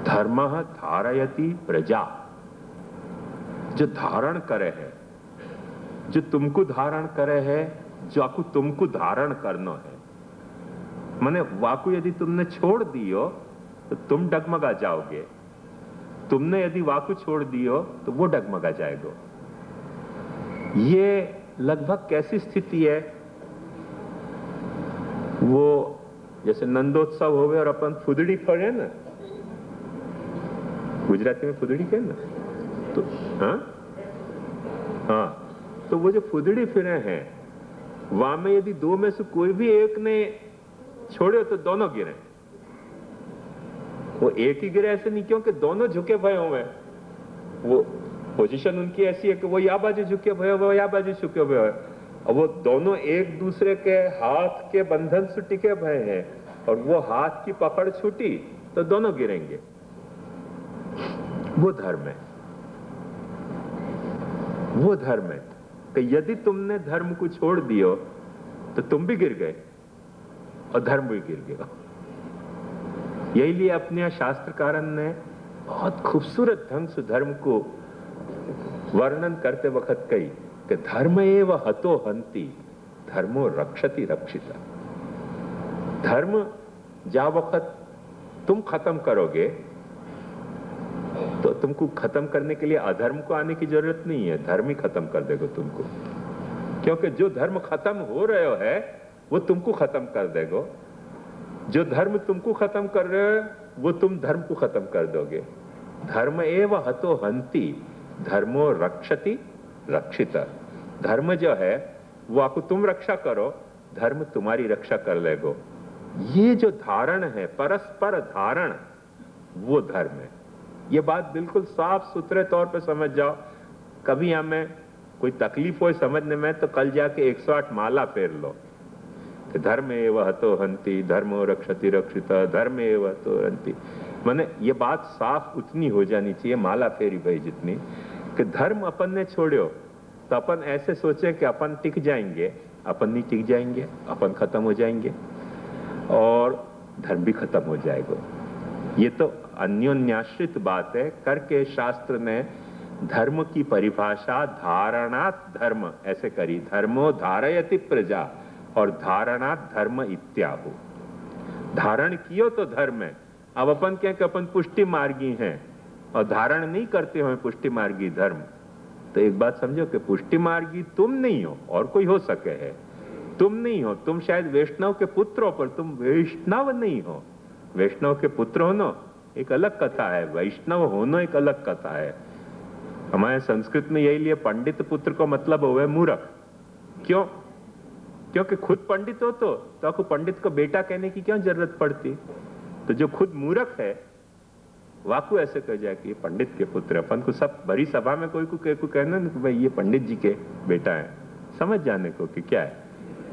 धर्म धारयति प्रजा। जो धारण करे है, जो तुमको धारण करे है, जो आपको तुमको धारण करना है। माने वाकु यदि तुमने छोड़ दियो तो तुम डगमगा जाओगे, तुमने यदि वाकु छोड़ दियो तो वो डगमगा जाएगा। ये लगभग कैसी स्थिति है? वो जैसे नंदोत्सव हो गए और अपन फुदड़ी फड़े ना, गुजराती में फुदड़ी कहे ना, तो हाँ, तो वो जो फुदड़ी फिरे हैं, वहां में यदि दो में से कोई भी एक ने छोड़े तो दोनों गिरे। वो एक ही गिरे ऐसे नहीं, क्योंकि दोनों झुके भय हुए। वो पोजीशन उनकी ऐसी है कि वो या बाजू झुके भय हुए, या बाजू झुके भय हुए, और वो दोनों एक दूसरे के हाथ के बंधन से टिके भय हैं, और वो हाथ की पकड़ छूटी तो दोनों गिरेंगे। वो धर्म है, वो धर्म है कि यदि तुमने धर्म को छोड़ दियो तो तुम भी गिर गए और धर्म भी गिर गया। यही लिए अपने शास्त्रकारन ने बहुत खूबसूरत ढंग से धर्म को वर्णन करते वक्त कही कि धर्म एव हतो हंति धर्मो रक्षति रक्षिता। धर्म जा वक्त तुम खत्म करोगे तो तुमको खत्म करने के लिए अधर्म को आने की जरूरत नहीं है, धर्म ही खत्म कर देगा तुमको। क्योंकि जो धर्म खत्म हो रहे है वो तुमको खत्म कर देगा, जो धर्म तुमको खत्म कर रहे हो वो तुम धर्म को खत्म कर दोगे। धर्म एव हतो हंति धर्मो रक्षति रक्षिता। धर्म जो है वो आपको तुम रक्षा करो, धर्म तुम्हारी रक्षा कर लेगो। ये जो धारण है, परस्पर धारण, वो धर्म है। ये बात बिल्कुल साफ सुथरे तौर पे समझ जाओ। कभी हमें कोई तकलीफ हो समझने में तो कल जाके 108 माला फेर लो कि धर्म एव हतो हंति धर्मो रक्षति रक्षिता, धर्म एव हतो हंति। माने ये बात साफ उतनी हो जानी चाहिए, माला फेरी भाई जितनी, कि धर्म अपन ने छोड़ो तो अपन ऐसे सोचे कि अपन टिक जाएंगे, अपन नहीं टिक जाएंगे, अपन खत्म हो जाएंगे और धर्म भी खत्म हो जाएगा। ये तो अन्योन्याश्रित बात है। करके शास्त्र ने धर्म की परिभाषा धारणात् धर्म ऐसे करी, धर्मो धारयति प्रजा और धारणात् धर्म इत्याहु। धारण कियो तो धर्म है। अब अपन क्या कि अपन पुष्टि मार्गी हैं और धारण नहीं करते हो पुष्टि मार्गी धर्म, तो एक बात समझो कि पुष्टि मार्गी तुम नहीं हो और कोई हो सके है। तुम नहीं हो, तुम शायद वैष्णव के पुत्र हो पर तुम वैष्णव नहीं हो। वैष्णव के पुत्र होना एक अलग कथा है, वैष्णव होना एक अलग कथा है। हमारे संस्कृत में यही लिए पंडित पुत्र को मतलब हुआ मूर्ख। क्यों? क्योंकि खुद पंडित हो तो आपको पंडित को बेटा कहने की क्या जरूरत पड़ती। तो जो खुद मूर्ख है वाकु ऐसे कह जाए कि पंडित के पुत्र। अपन को सब बड़ी सभा में कोई को कहना कि भाई ये पंडित जी के बेटा है, समझ जाने को कि क्या है।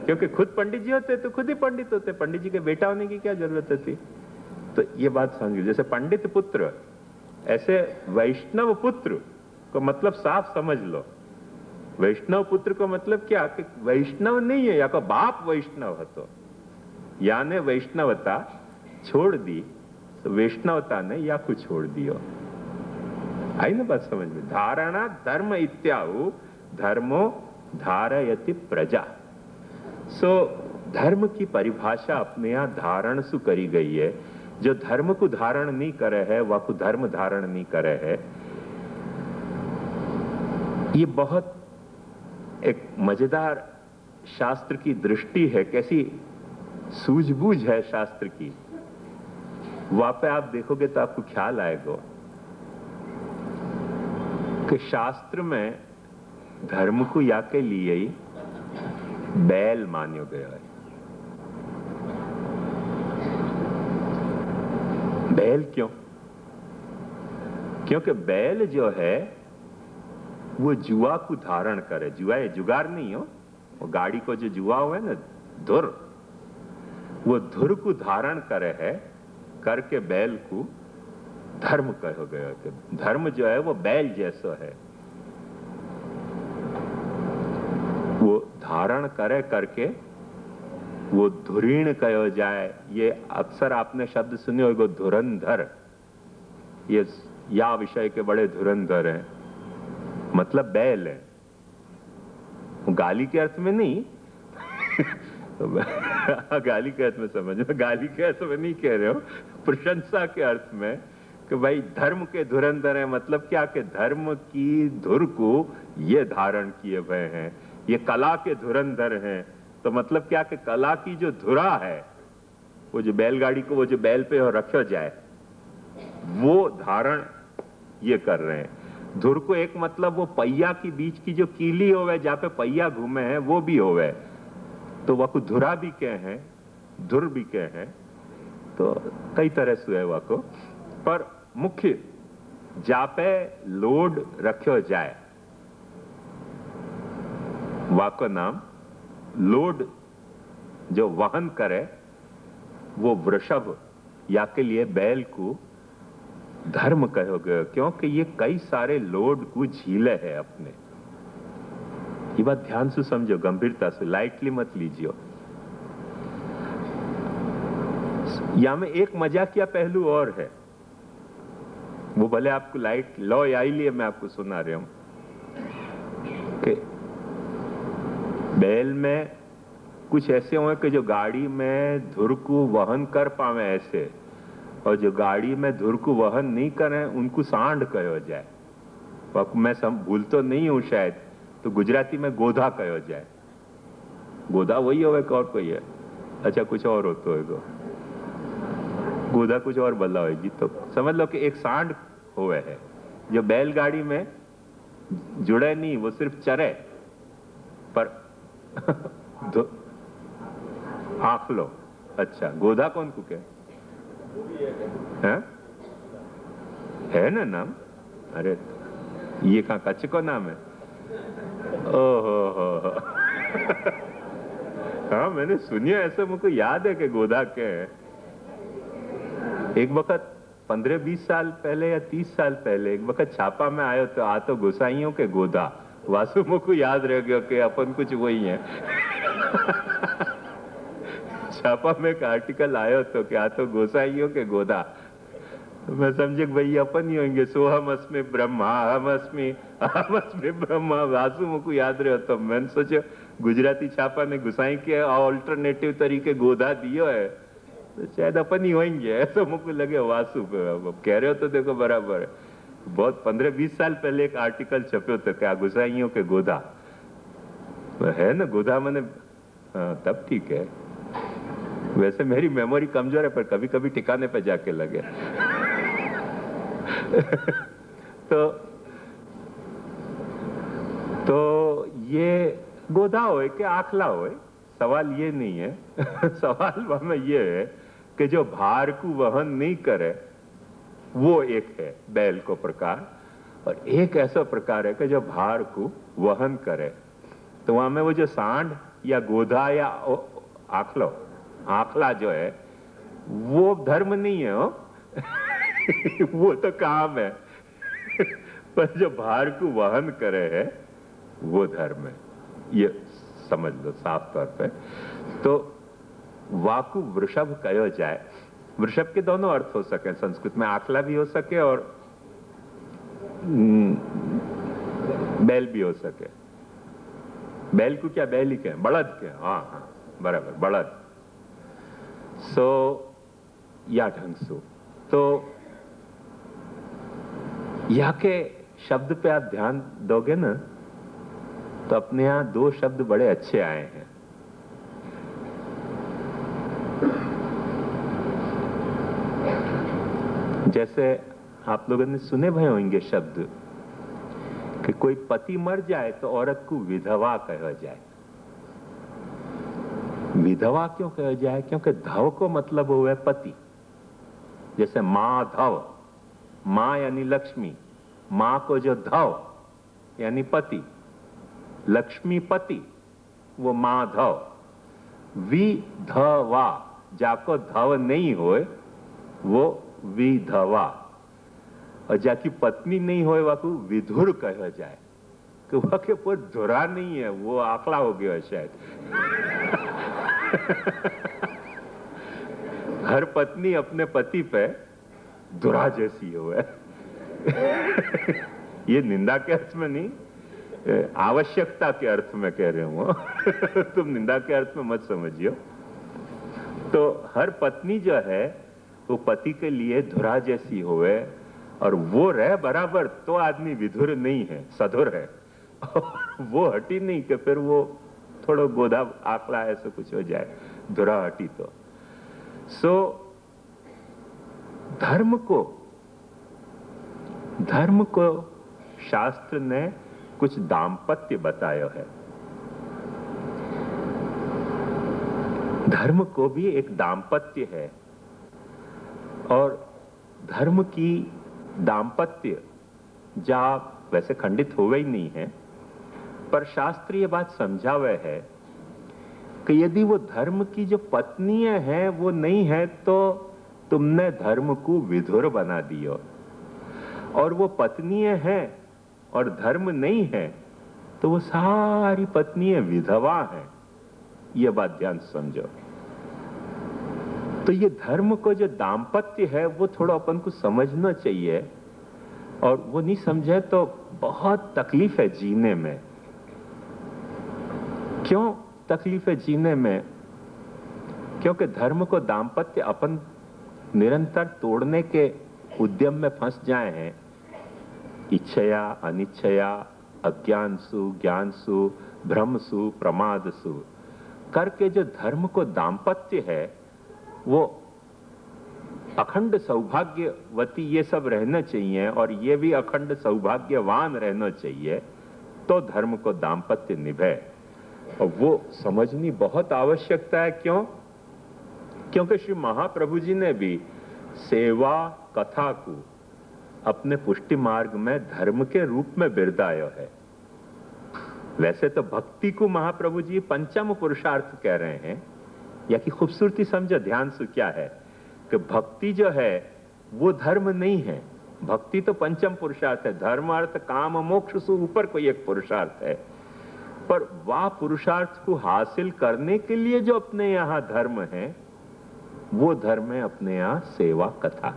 क्योंकि खुद पंडित जी होते तो खुद ही पंडित होते, पंडित जी के बेटा होने की क्या जरूरत थी। तो ये बात समझिए, जैसे पंडित पुत्र ऐसे वैष्णव पुत्र को मतलब साफ समझ लो। वैष्णव पुत्र को मतलब क्या कि वैष्णव नहीं है, या को बाप वैष्णव हतो, याने वैष्णवता छोड़ दी तो वैष्णवता ने या को छोड़ दियो। आई ना बात समझ में। धारणा धर्म इत्याहु धर्मो धारयति प्रजा। सो धर्म की परिभाषा अपने यहां धारण सु करी गई है। जो धर्म को धारण नहीं करे है वह को धर्म धारण नहीं करे है। ये बहुत एक मजेदार शास्त्र की दृष्टि है, कैसी सूझबूझ है शास्त्र की। वहां पे आप देखोगे तो आपको ख्याल आएगा कि शास्त्र में धर्म को या के लिए ही बैल मान्यो गया है। बैल क्यों? क्योंकि बैल जो है वो जुआ को धारण करे। जुआ ये जुगार नहीं हो, वो गाड़ी को जो जुआ हुआ है ना धुर, वो धुर को धारण करे है, करके बैल को धर्म कहो गया। धर्म जो है वो बैल जैसा है, वो धारण करे करके वो धुरीण कहो जाए। ये अक्सर आपने शब्द सुने होगा धुरंधर। ये या विषय के बड़े धुरंधर हैं, मतलब बैल है। गाली के अर्थ में नहीं गाली के अर्थ में समझो, गाली के अर्थ में नहीं कह रहे हो, प्रशंसा के अर्थ में कि भाई धर्म के धुरंधर है। मतलब क्या कि धर्म की धुर को ये धारण किए हुए हैं। ये कला के धुरंधर हैं, तो मतलब क्या कि कला की जो धुरा है, वो जो बैलगाड़ी को वो जो बैल पे और रखा जाए वो धारण ये कर रहे हैं। धुर को एक मतलब वो पहिया की बीच की जो कीली होवे जहां पे पहिया घूमे हैं वो भी होवे, तो वह को धुरा भी कहे हैं, धुर भी कहे हैं। तो कई तरह से है वह को, पर मुख्य जापे लोड रखो जाए वह का नाम लोड जो वहन करे वो वृषभ या के लिए बैल को धर्म कहोगे, क्योंकि ये कई सारे लोड को झीले है अपने। ये बात ध्यान से समझो, गंभीरता से, लाइटली मत लीजिए। यहां में एक मजाकिया पहलू और है, वो भले आपको लाइट लो या लिए मैं आपको सुना रहा हूं कि बैल में कुछ ऐसे हुए कि जो गाड़ी में धुर को वहन कर पावे ऐसे, और जो गाड़ी में धुर को वहन नहीं करें उनको सांड कहो जाए। मैं भूल तो नहीं हूं शायद, तो गुजराती में गोधा कहो जाए। गोधा वही होवे और कोई है? अच्छा, कुछ और होतो है। गोधा कुछ और बदला होगी, तो समझ लो कि एक सांड होवे है जो बैलगाड़ी में जुड़े नहीं, वो सिर्फ चरे पर आंख लो। अच्छा, गोधा कौन को कहे? है ना नाम? अरे ये कहाँ कच्छ को नाम है? ओहो हो। हाँ, मैंने सुनिया ऐसा, मुझको याद है कि गोधा के है। एक वक्त 15-20 साल पहले या 30 साल पहले एक वक्त छापा में आयो तो आ तो गोसाइयों के गोधा। वासु मुझको याद रह गया कि अपन कुछ वही है। छापा में एक आर्टिकल आयो तो क्या तो गोसाइयों के गोधा। तो मैं समझे भाई अपन ही होंगे। सोहम अस्मि ब्रह्मा अहम अस्मि ब्रह्मा। वासु मुझको याद रहे तो मैंने सोचा गुजराती छापा ने गुसाई के ऑल्टरनेटिव तरीके गोधा दियो है, तो शायद अपन ही होंगे, ऐसा मुझको लगे। वासु पे कह रहे हो तो देखो बराबर है। बहुत 15-20 साल पहले एक आर्टिकल छपे थे क्या गुसाइयों के गोधा है ना। गोधा मैंने तब ठीक है। वैसे मेरी मेमोरी कमजोर है, पर कभी कभी ठिकाने पे जाके लगे। तो ये गोधा होए कि आखला होए, सवाल ये नहीं है। सवाल में ये है कि जो भार को वहन नहीं करे वो एक है बैल को प्रकार, और एक ऐसा प्रकार है कि जो भार को वहन करे। तो वहां में वो जो सांड या गोधा या आखला जो है वो धर्म नहीं है हो। वो तो काम है। पर जो भार को वहन करे है वो धर्म है, ये समझ लो साफ तौर पे। तो वाकु वृषभ कहो जाए। वृषभ के दोनों अर्थ हो सके, संस्कृत में आखला भी हो सके और बैल भी हो सके। बैल को क्या बैल ही कहें, बड़द के? हाँ हाँ बराबर, बड़द। सो या ढंग सो। तो या के शब्द पे आप ध्यान दोगे ना, तो अपने यहां दो शब्द बड़े अच्छे आए हैं। जैसे आप लोगों ने सुने भय होंगे शब्द कि कोई पति मर जाए तो औरत को विधवा कहा जाए। विधवा क्यों कहा जाए? क्योंकि धव को मतलब हुआ है पति। जैसे माधव, मां यानी लक्ष्मी, मां को जो धव यानी पति, लक्ष्मी पति, वो माधव। विधवा जाको धव नहीं होए वो विधवा, और जाकी पत्नी नहीं होए वाको विधुर कहा जाए कि वह के पर धुरा नहीं है, वो आखला हो गया शायद। हर पत्नी अपने पति पे धुरा जैसी हो है। ये निंदा के अर्थ में नहीं, आवश्यकता के अर्थ में कह रहे हूं। तुम निंदा के अर्थ में मत समझियो। तो हर पत्नी जो है वो पति के लिए धुरा जैसी होवे, और वो रहे बराबर तो आदमी विधुर नहीं है, सधुर है। वो हटी नहीं कि फिर वो थोड़ा गोधा आकड़ा ऐसा कुछ हो जाए, धुरा हटी तो। सो धर्म को शास्त्र ने कुछ दाम्पत्य बताया है। धर्म को भी एक दाम्पत्य है, और धर्म की दाम्पत्य जा वैसे खंडित हुए ही नहीं है, पर शास्त्र ये बात समझावे है कि यदि वो धर्म की जो पत्नियां हैं वो नहीं है तो तुमने धर्म को विधुर बना दियो, और वो पत्नियां हैं और धर्म नहीं है तो वो सारी पत्नियां विधवा हैं। ये बात ध्यान से समझो। तो ये धर्म को जो दाम्पत्य है वो थोड़ा अपन को समझना चाहिए, और वो नहीं समझे तो बहुत तकलीफ है जीने में। क्यों तकलीफें जीने में? क्योंकि धर्म को दाम्पत्य अपन निरंतर तोड़ने के उद्यम में फंस जाए हैं। इच्छया, अनिच्छया, अज्ञानसु, ज्ञानसु, भ्रमसु, प्रमादसु करके जो धर्म को दाम्पत्य है वो अखंड सौभाग्यवती ये सब रहना चाहिए और ये भी अखंड सौभाग्यवान रहना चाहिए, तो धर्म को दाम्पत्य निभे। और वो समझनी बहुत आवश्यकता है। क्यों? क्योंकि श्री महाप्रभु जी ने भी सेवा कथा को अपने पुष्टि मार्ग में धर्म के रूप में बिरदाया है। वैसे तो भक्ति को महाप्रभु जी पंचम पुरुषार्थ कह रहे हैं। या कि खूबसूरती समझो, ध्यान से क्या है कि भक्ति जो है वो धर्म नहीं है। भक्ति तो पंचम पुरुषार्थ है। धर्म, अर्थ, काम, मोक्ष से ऊपर कोई एक पुरुषार्थ है। पर वह पुरुषार्थ को हासिल करने के लिए जो अपने यहां धर्म है वो धर्म है अपने यहां सेवा कथा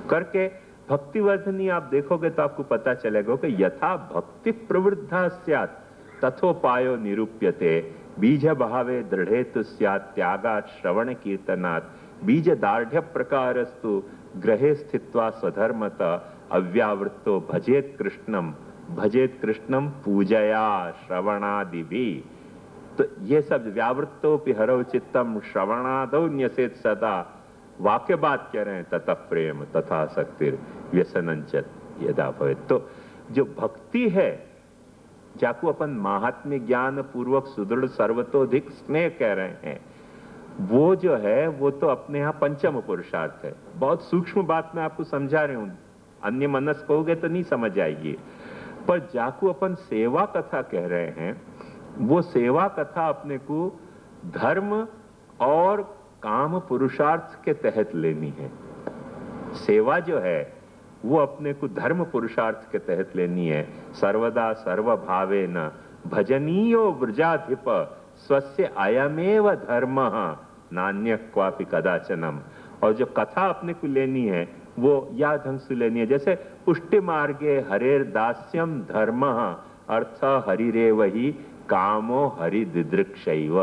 करके। भक्तिवर्धनी आप देखोगे तो आपको पता चलेगा कि यथा भक्ति प्रवृद्धा स्यात् तथोपायो निरूप्यते, बीज भावे दृढ़ेतु स्यात् त्यागात् श्रवण कीर्तनात्, बीज दार्ढ्य प्रकारस्तु ग्रहे स्थित्वा स्वधर्मत अव्यावृत्तो भजेत कृष्णम पूजया श्रवणादि भी। तो ये सब व्यावृत्तो पिहरो चित्तम श्रवणादो न्यसेत सदा, वाक्य बात कह रहे हैं तथा प्रेम तथा शक्तिर व्यसनंचत यदा भवेत्। तो जो भक्ति है जाको अपन महात्म्य ज्ञान पूर्वक सुदृढ़ सर्वतोधिक स्नेह कह रहे हैं, वो जो है वो तो अपने यहां पंचम पुरुषार्थ है। बहुत सूक्ष्म बात मैं आपको समझा रही हूं, अन्य मनस कहोगे तो नहीं समझ आएगी। पर जाको अपन सेवा कथा कह रहे हैं, वो सेवा कथा अपने को धर्म और काम पुरुषार्थ के तहत लेनी है। सेवा जो है वो अपने को धर्म पुरुषार्थ के तहत लेनी है। सर्वदा सर्वभावेन भजनीयो व्रजाधिप स्वस्य अयमेव धर्मः नान्य क्वापि कदाचनम। और जो कथा अपने को लेनी है वो या ढंग से लेनी है, जैसे पुष्टि मार्गे हरेर दास्यम धर्मः अर्थ हरिरेवहि कामो हरि दिदृक्षैव।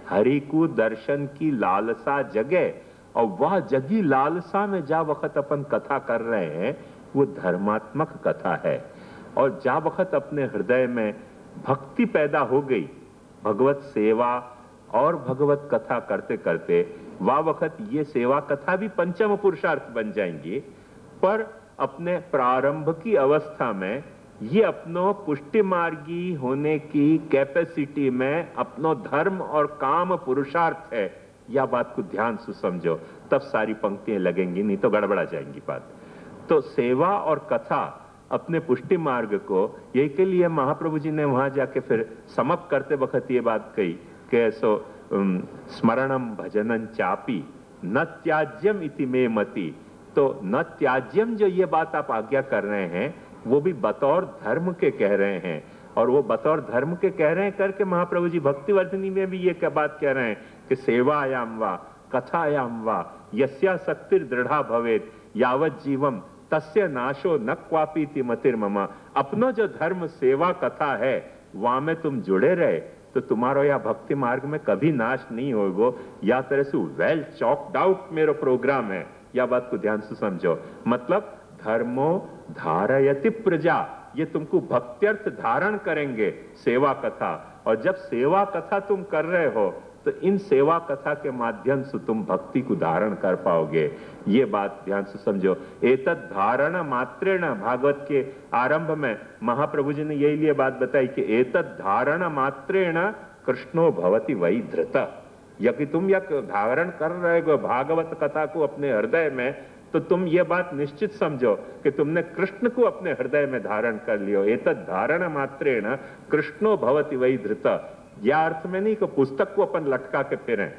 हरि को दर्शन की लालसा जगे और वह जगी लालसा में जा वक्त अपन कथा कर रहे हैं वो धर्मात्मक कथा है। और जा वक्त अपने हृदय में भक्ति पैदा हो गई भगवत सेवा और भगवत कथा करते करते, वह वक्त ये सेवा कथा भी पंचम पुरुषार्थ बन जाएंगी। पर अपने प्रारंभ की अवस्था में ये अपनो पुष्टि मार्गी होने की कैपेसिटी में अपनो धर्म और काम पुरुषार्थ है। या बात को ध्यान से समझो, तब सारी पंक्तियां लगेंगी, नहीं तो गड़बड़ा जाएंगी बात। तो सेवा और कथा अपने पुष्टि मार्ग को, यही के लिए महाप्रभु जी ने वहां जाके फिर समाप्त करते वक्त ये बात कही कि ऐसो स्मरणम भजनम चापी न त्याज्यम इति मे मति। तो न त्याज्यम जो ये बात आप आज्ञा कर रहे हैं वो भी बतौर धर्म के कह रहे हैं। और वो बतौर धर्म के कह रहे हैं करके महाप्रभु जी भक्तिवर्धनी में भी ये क्या बात कह रहे हैं कि सेवायाम वा कथायाम वा यस्या शक्तिर दृढ़ा भवेत यावत जीवम तस्य नाशो न क्वापीति मतिर्मम। अपनो जो धर्म सेवा कथा है वहां में तुम जुड़े रहे तो तुम्हारो या भक्ति मार्ग में कभी नाश नहीं होगो। या तरह से वेल चॉक्ड आउट मेरा प्रोग्राम है। या बात को ध्यान से समझो, मतलब धर्मो धारयति प्रजा, ये तुमको भक्त्यर्थ धारण करेंगे सेवा कथा। और जब सेवा कथा तुम कर रहे हो तो इन सेवा कथा के माध्यम से तुम भक्ति को धारण कर पाओगे। ये बात ध्यान से समझो। एतत् धारण मात्रेण, भागवत के आरंभ में महाप्रभु जी ने यही लिए बात बताई कि एतत् धारण मात्रेण कृष्णो भवति वै धृत। यदि तुम यह धारण कर रहे हो भागवत कथा को अपने हृदय में, तो तुम ये बात निश्चित समझो कि तुमने कृष्ण को अपने हृदय में धारण कर लियो। एतत् धारण मात्रेण कृष्णो भवति वै धृत। यह अर्थ में नहीं कि पुस्तक को अपन लटका के फिरें,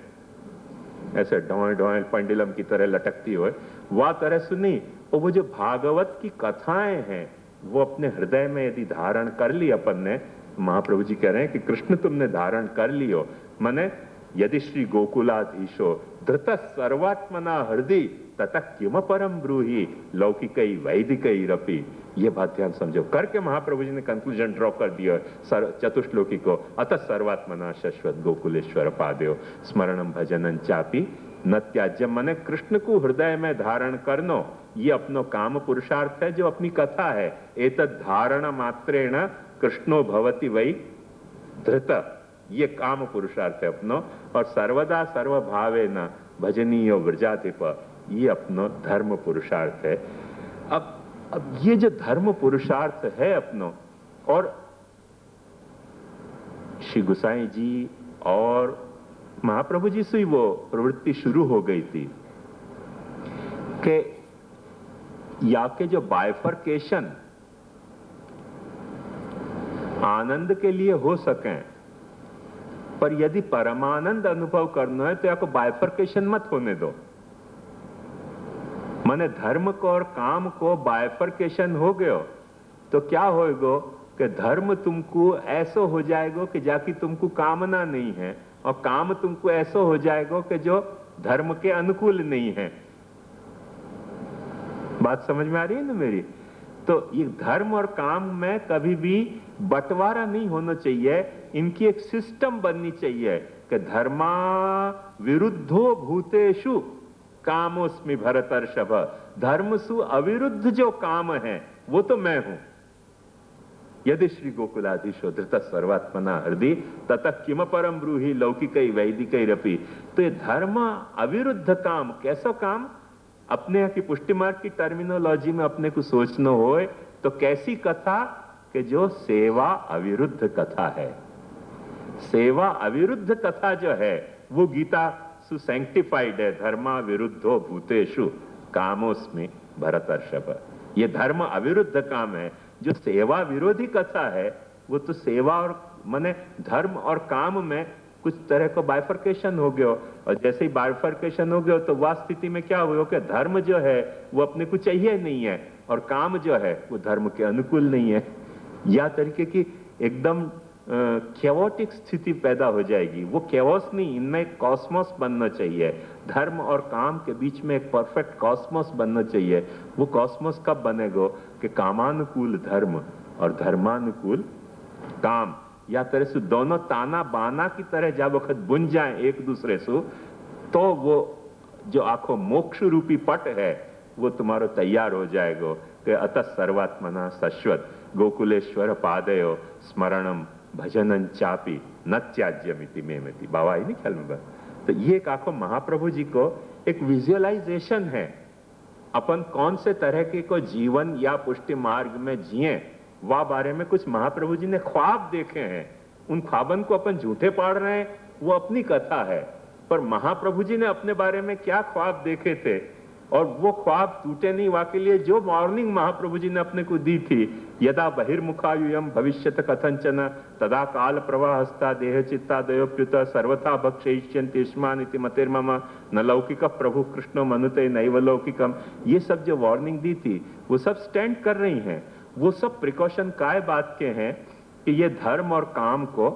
ऐसे ढोल ढोल पंडिलम की तरह लटकती हो, वह तरह से नहीं। और वो जो भागवत की कथाएं हैं वो अपने हृदय में यदि धारण कर ली अपन ने, महाप्रभु जी कह रहे हैं कि कृष्ण तुमने धारण कर लियो, माने यदि श्री गोकुलाधीशो धृत सर्वात्मना हृदय ततः किम परम ब्रूहि लौकिकई वैदिकई रपि। ये बात ध्यान समझो। करके महाप्रभु जी ने कंक्लूजन ड्रॉ कर दिया चतुश्लोकी को, अतः सर्वात्मना शाश्वत गोकुलेश्वर पादेव स्मरणम भजनन चापी न त्याज्य। मने कृष्ण को हृदय में धारण करनो, ये अपनो काम पुरुषार्थ है जो अपनी कथा है। एतद धारण मात्रेण कृष्णो भवति वै धृत, ये काम पुरुषार्थ है अपनो। और सर्वदा सर्वभावे न भजनीय व्रजाधिप, ये अपनो धर्म पुरुषार्थ है। अब ये जो धर्म पुरुषार्थ है अपनो, और श्री गोसाई जी और महाप्रभु जी से वो प्रवृत्ति शुरू हो गई थी कि या के जो बाइफर्केशन आनंद के लिए हो सकें, पर यदि परमानंद अनुभव करना है तो या को बाइफर्केशन मत होने दो। माने धर्म को और काम को बाइफर्केशन हो गयो तो क्या होएगो कि धर्म तुमको ऐसो हो जाएगो कि जाकि तुमको कामना नहीं है, और काम तुमको ऐसो हो जाएगो कि जो धर्म के अनुकूल नहीं है। बात समझ में आ रही है ना मेरी? तो ये धर्म और काम में कभी भी बंटवारा नहीं होना चाहिए, इनकी एक सिस्टम बननी चाहिए कि धर्मा विरुद्धो भूतेषु कामोस्मि भरतर्षभ। धर्म सु अविरुद्ध जो काम है वो तो मैं हूं। यदि श्री गोकुलाधीशो धृत सर्वात्मना हृदय ततः किम परम ब्रूहि लौकिकै वैदिकैरपि। तो ये धर्म अविरुद्ध काम, कैसा काम? अपने यहाँ की पुष्टि मार्ग की टर्मिनोलॉजी में अपने को सोचना हो तो कैसी कथा कि जो सेवा अविरुद्ध कथा है। सेवा अविरुद्ध कथा जो है वो गीता सु सैंक्टिफाइड है। धर्मा विरुद्धो भूतेषु कामोस्मि भरतर्षभ। ये धर्म अविरुद्ध काम है। जो सेवा विरोधी कथा है वो तो सेवा और माने धर्म और काम में कुछ तरह का बाइफर्केशन हो गया, और जैसे ही बाइफर्केशन हो गया तो वह स्थिति में क्या हुआ कि धर्म जो है वो अपने को चाहिए नहीं है, और काम जो है वो धर्म के अनुकूल नहीं है। या तरीके की एकदम कैओटिक स्थिति पैदा हो जाएगी। वो कैओस नहीं, इनमें एक कॉस्मोस बनना चाहिए। धर्म और काम के बीच में एक परफेक्ट कॉस्मोस बनना चाहिए। वो कॉस्मोस कब बनेगा कि कामानुकूल धर्म और धर्मानुकूल काम, या तरह से दोनों ताना बाना की तरह जब वक्त बुन जाए एक दूसरे से, तो वो जो आखो मोक्ष रूपी पट है वो तुम्हारो तैयार हो जाएगा कि अतः सर्वात्मना शाश्वत गोकुलेश्वर पादयो स्मरणम भजनन चापी न त्याज्यमिति मेमति। बाबा ही नहीं ख्याल में बात। तो ये एक आखो महाप्रभु जी को एक विजुअलाइजेशन है अपन कौन से तरह के को जीवन या पुष्टि मार्ग में जिए, वह बारे में कुछ महाप्रभु जी ने ख्वाब देखे हैं। उन ख्वाबन को अपन झूठे पढ़ रहे हैं, वो अपनी कथा है। पर महाप्रभु जी ने अपने बारे में क्या ख्वाब देखे थे, और वो ख्वाब टूटे नहीं। वाके लिए जो वार्निंग महाप्रभु जी ने अपने को दी थी, यदा बहिर्मुखायुयम भविष्यत कथंचन तदा काल प्रवाहस्ता देह चित्तादयोप्युत सर्वथा भक्षयिष्यन्ति युष्मानिति मतिर्मम न लौकिक प्रभु कृष्णो मनुते नैव लौकिकम। ये सब जो वार्निंग दी थी वो सब स्टैंड कर रही हैं। वो सब प्रिकॉशन काय बात के हैं कि ये धर्म और काम को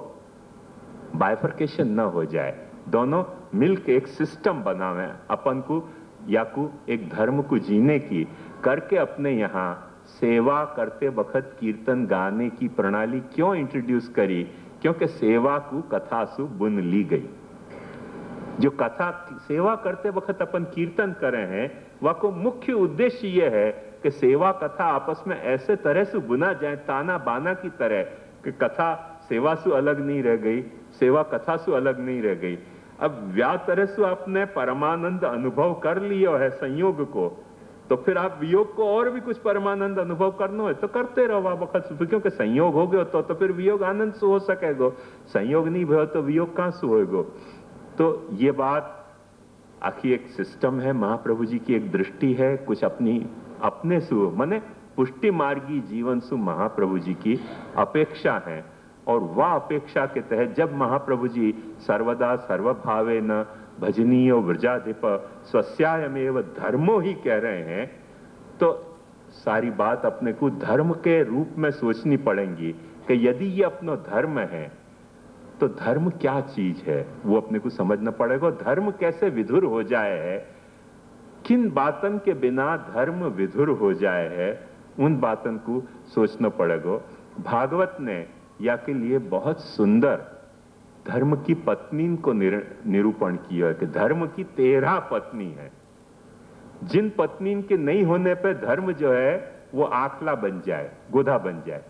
बाइफर्केशन न हो जाए, दोनों मिलकर एक सिस्टम बनावे अपन को, या को एक धर्म को जीने की करके। अपने यहाँ सेवा करते वक्त कीर्तन गाने की प्रणाली क्यों इंट्रोड्यूस करी? क्योंकि सेवा को कथा सु बुन ली गई। जो कथा सेवा करते वक्त अपन कीर्तन करे हैं, वह को मुख्य उद्देश्य यह है कि सेवा कथा आपस में ऐसे तरह से बुना जाए, ताना बाना की तरह, कि कथा सेवा से अलग नहीं रह गई, सेवा कथा से अलग नहीं रह गई। अब व्या तरह से आपने परमानंद अनुभव कर लिया है संयोग को, तो फिर आप वियोग को और भी कुछ परमानंद अनुभव करना है तो करते रहो वक्त, क्योंकि संयोग हो गयो तो फिर वियोग आनंद से हो सकेगा। संयोग नहीं भयो तो वियोग कहां से होएगो? तो ये बात आखिर एक सिस्टम है, महाप्रभु जी की एक दृष्टि है, कुछ अपने से माने पुष्टि मार्गी जीवन से महाप्रभु जी की अपेक्षा है। और वह अपेक्षा के तहत जब महाप्रभु जी सर्वदा सर्वभावे न भजनीय व्रजाधिप स्वस्यायमेव धर्मो ही कह रहे हैं, तो सारी बात अपने को धर्म के रूप में सोचनी पड़ेगी कि यदि ये अपना धर्म है तो धर्म क्या चीज है वो अपने को समझना पड़ेगा। धर्म कैसे विधुर हो जाए है, किन बातन के बिना धर्म विधुर हो जाए है, उन बातन को सोचना पड़ेगा। भागवत ने या के लिए बहुत सुंदर धर्म की पत्नी को निरूपण किया है कि धर्म की 13 पत्नी है, जिन पत्नी के नहीं होने पे धर्म जो है वो आखला बन जाए, गोधा बन जाए,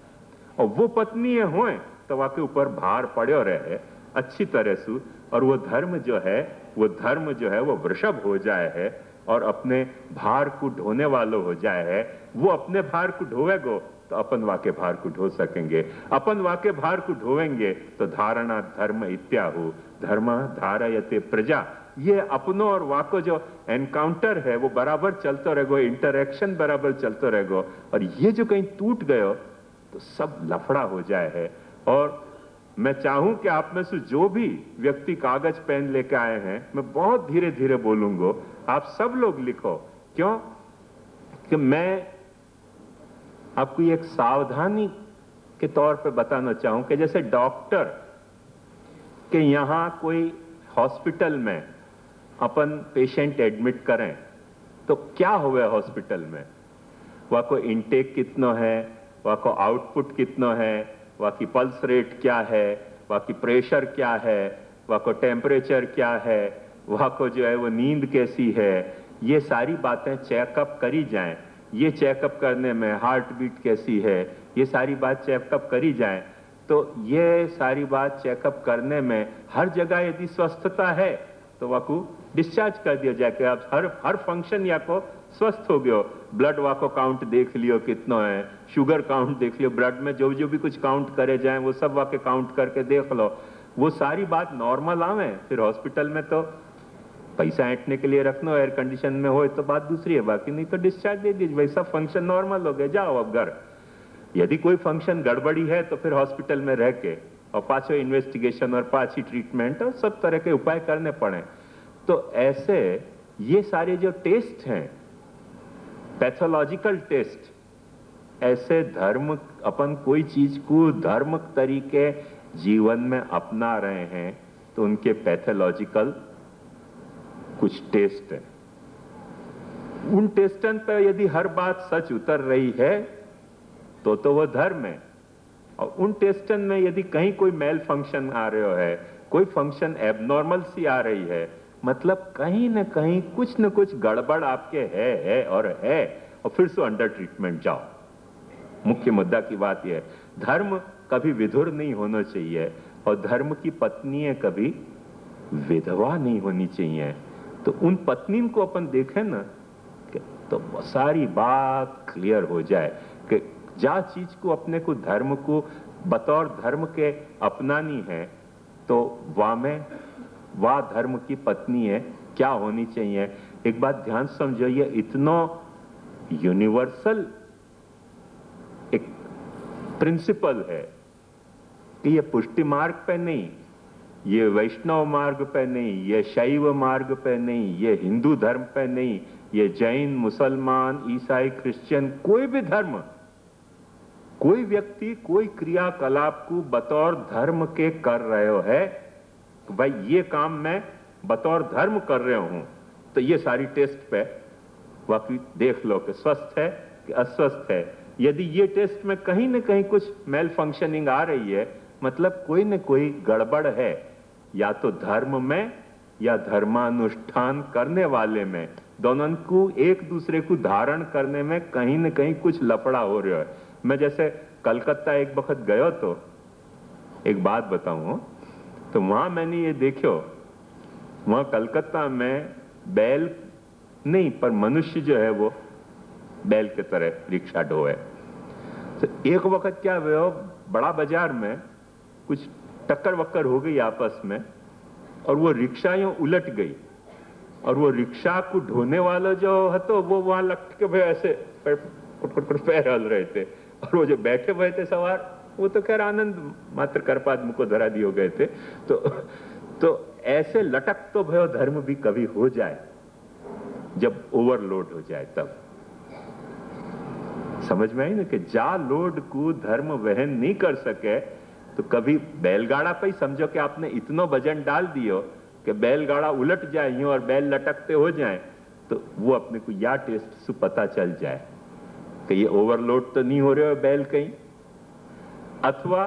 और वो पत्नी हो तो वहां के ऊपर भार पड़े रहे अच्छी तरह से, और वो धर्म जो है वो वृषभ हो जाए है और अपने भार को ढोने वालों हो जाए है। वो अपने भार को ढोवेगो तो अपन वाके भार को ढो सकेंगे, अपन वाके भार को ढोवेंगे तो धारणा धर्म इत्याहु धर्म धारयते प्रजा। ये अपनों और वाको जो एनकाउंटर है वो बराबर चलते रहेगो, इंटरेक्शन बराबर चलते रहेगो, और ये जो कहीं टूट गयो तो सब लफड़ा हो जाए है। और मैं चाहूं कि आप में से जो भी व्यक्ति कागज पेन लेके आए हैं, मैं बहुत धीरे धीरे बोलूंगा, आप सब लोग लिखो। क्यों कि मैं आपको एक सावधानी के तौर पे बताना चाहूं कि जैसे डॉक्टर के यहां कोई हॉस्पिटल में अपन पेशेंट एडमिट करें तो क्या हुआ हॉस्पिटल में, वहां को इनटेक कितना है, वहां को आउटपुट कितना है, वहां की पल्स रेट क्या है, वहां की प्रेशर क्या है, वहां को टेम्परेचर क्या है, वहां को जो है वो नींद कैसी है, ये सारी बातें चेकअप करी जाएं। ये चेकअप करने में हार्ट बीट कैसी है, ये सारी बात चेकअप करी जाए। तो ये सारी बात चेकअप करने में हर जगह यदि स्वस्थता है तो वाको डिस्चार्ज कर दिया जाए कि आप हर फंक्शन या को स्वस्थ हो गयो। ब्लड वाको काउंट देख लियो कितना है, शुगर काउंट देख लियो, ब्लड में जो भी कुछ काउंट करे जाए वो सब वाके काउंट करके देख लो, वो सारी बात नॉर्मल आवे। फिर हॉस्पिटल में तो पैसा ऐंठने के लिए रखना, एयर कंडीशन में हो तो बात दूसरी है, बाकी नहीं तो डिस्चार्ज दे दीजिए, वैसा फंक्शन नॉर्मल हो गया, जाओ अब घर। यदि कोई फंक्शन गड़बड़ी है तो फिर हॉस्पिटल में रह के और पांचों इन्वेस्टिगेशन और पांचों ट्रीटमेंट और सब तरह के उपाय करने पड़े। तो ऐसे ये सारे जो टेस्ट हैं, पैथोलॉजिकल टेस्ट, ऐसे धर्म अपन कोई चीज को धर्म तरीके जीवन में अपना रहे हैं तो उनके पैथोलॉजिकल कुछ टेस्ट है। उन टेस्टन पर यदि हर बात सच उतर रही है तो वो धर्म है, और उन टेस्टन में यदि कहीं कोई मेल फंक्शन आ रहा है, कोई फंक्शन एबनॉर्मल सी आ रही है, मतलब कहीं न कहीं कुछ न कुछ गड़बड़ आपके है और फिर से अंडर ट्रीटमेंट जाओ। मुख्य मुद्दा की बात यह है, धर्म कभी विधुर नहीं होना चाहिए और धर्म की पत्नियां कभी विधवा नहीं होनी चाहिए। तो उन पत्नी को अपन देखें ना तो सारी बात क्लियर हो जाए कि जा चीज को अपने को धर्म को बतौर धर्म के अपनानी है तो वाह धर्म की पत्नी है क्या होनी चाहिए। एक बात ध्यान समझो, ये इतना यूनिवर्सल एक प्रिंसिपल है कि ये पुष्टि मार्ग पे नहीं, ये वैष्णव मार्ग पे नहीं, ये शैव मार्ग पे नहीं, ये हिंदू धर्म पे नहीं, ये जैन मुसलमान ईसाई क्रिश्चियन कोई भी धर्म, कोई व्यक्ति कोई क्रियाकलाप को बतौर धर्म के कर रहे हो है, भाई ये काम मैं बतौर धर्म कर रहे हूं, तो ये सारी टेस्ट पे वाकई देख लो कि स्वस्थ है कि अस्वस्थ है। यदि ये टेस्ट में कहीं न कहीं कुछ मेल फंक्शनिंग आ रही है, मतलब कोई न कोई गड़बड़ है, या तो धर्म में या धर्मानुष्ठान करने वाले में, दोनों को एक दूसरे को धारण करने में कहीं न कहीं कुछ लफड़ा हो रहा है। मैं जैसे कलकत्ता एक वक्त गयो तो एक बात बताऊं, तो वहां मैंने ये देखो, वहां कलकत्ता में बैल नहीं पर मनुष्य जो है वो बैल के तरह रिक्शा ढोए। तो एक वक्त क्या हुआ, बड़ा बाजार में कुछ टक्कर वक्कर हो गई आपस में और वो रिक्शा यूं उलट गई, और वो रिक्शा को ढोने वाला जो है तो वो वहां लट के भाई ऐसे पैर हल रहे थे, और वो जो बैठे हुए थे सवार वो तो खैर आनंद मात्र करपाद मुको धरा दिए हो गए थे। तो ऐसे लटक तो भयो धर्म भी कभी हो जाए जब ओवरलोड हो जाए, तब समझ में आई ना कि जा लोड को धर्म वहन नहीं कर सके तो कभी बैलगाड़ा पे ही समझो कि आपने इतना वजन डाल दियो कि बैलगाड़ा उलट जाए और बैल लटकते हो जाए, तो वो अपने को या टेस्ट से पता चल जाए कि ये ओवरलोड तो नहीं हो रहे हो बैल कहीं, अथवा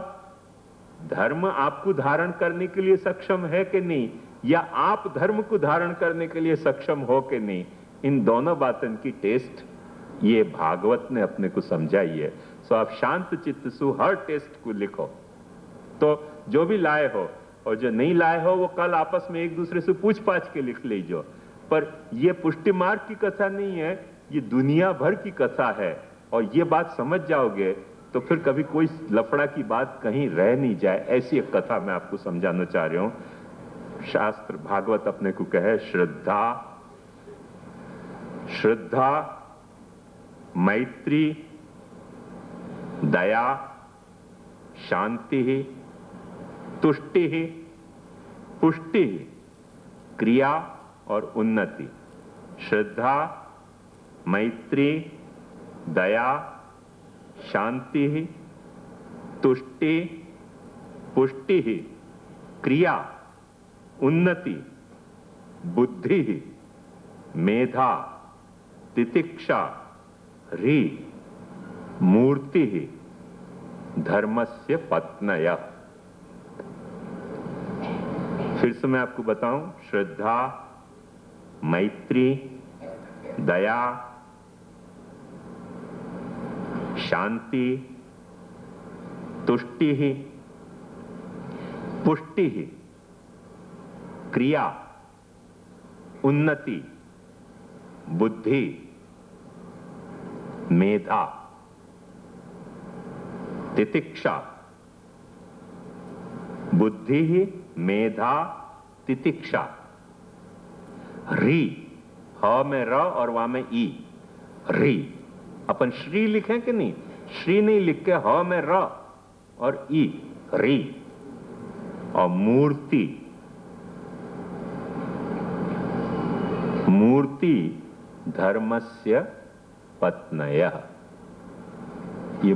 धर्म आपको धारण करने के लिए सक्षम है कि नहीं, या आप धर्म को धारण करने के लिए सक्षम हो कि नहीं, इन दोनों बातों की टेस्ट ये भागवत ने अपने को समझाई है। सो आप शांत चित्त सु हर टेस्ट को लिखो, तो जो भी लाए हो और जो नहीं लाए हो वो कल आपस में एक दूसरे से पूछ पाछ के लिख लीजिए। पर ये पुष्टि मार्ग की कथा नहीं है, ये दुनिया भर की कथा है, और ये बात समझ जाओगे तो फिर कभी कोई लफड़ा की बात कहीं रह नहीं जाए, ऐसी एक कथा मैं आपको समझाना चाह रहा हूं। शास्त्र भागवत अपने को कहे श्रद्धा, श्रद्धा, मैत्री, दया, शांति, तुष्टि, पुष्टि, क्रिया और उन्नति। श्रद्धा, मैत्री, दया, शांति, तुष्टि, पुष्टि, क्रिया, उन्नति, बुद्धि, मेधा, तितिक्षा, ह्री, मूर्ति, धर्मस्य पत्नयः। फिर से मैं आपको बताऊं, श्रद्धा, मैत्री, दया, शांति, तुष्टि, पुष्टि, क्रिया, उन्नति, बुद्धि, मेधा, तितिक्षा। बुद्धि, मेधा, तितिक्षा। री, ह में र और वा में ई, री। अपन श्री लिखें कि नहीं, श्री नहीं लिख के ह में र और ई, री। और मूर्ति, मूर्ति धर्मस्य पत्नयः। ये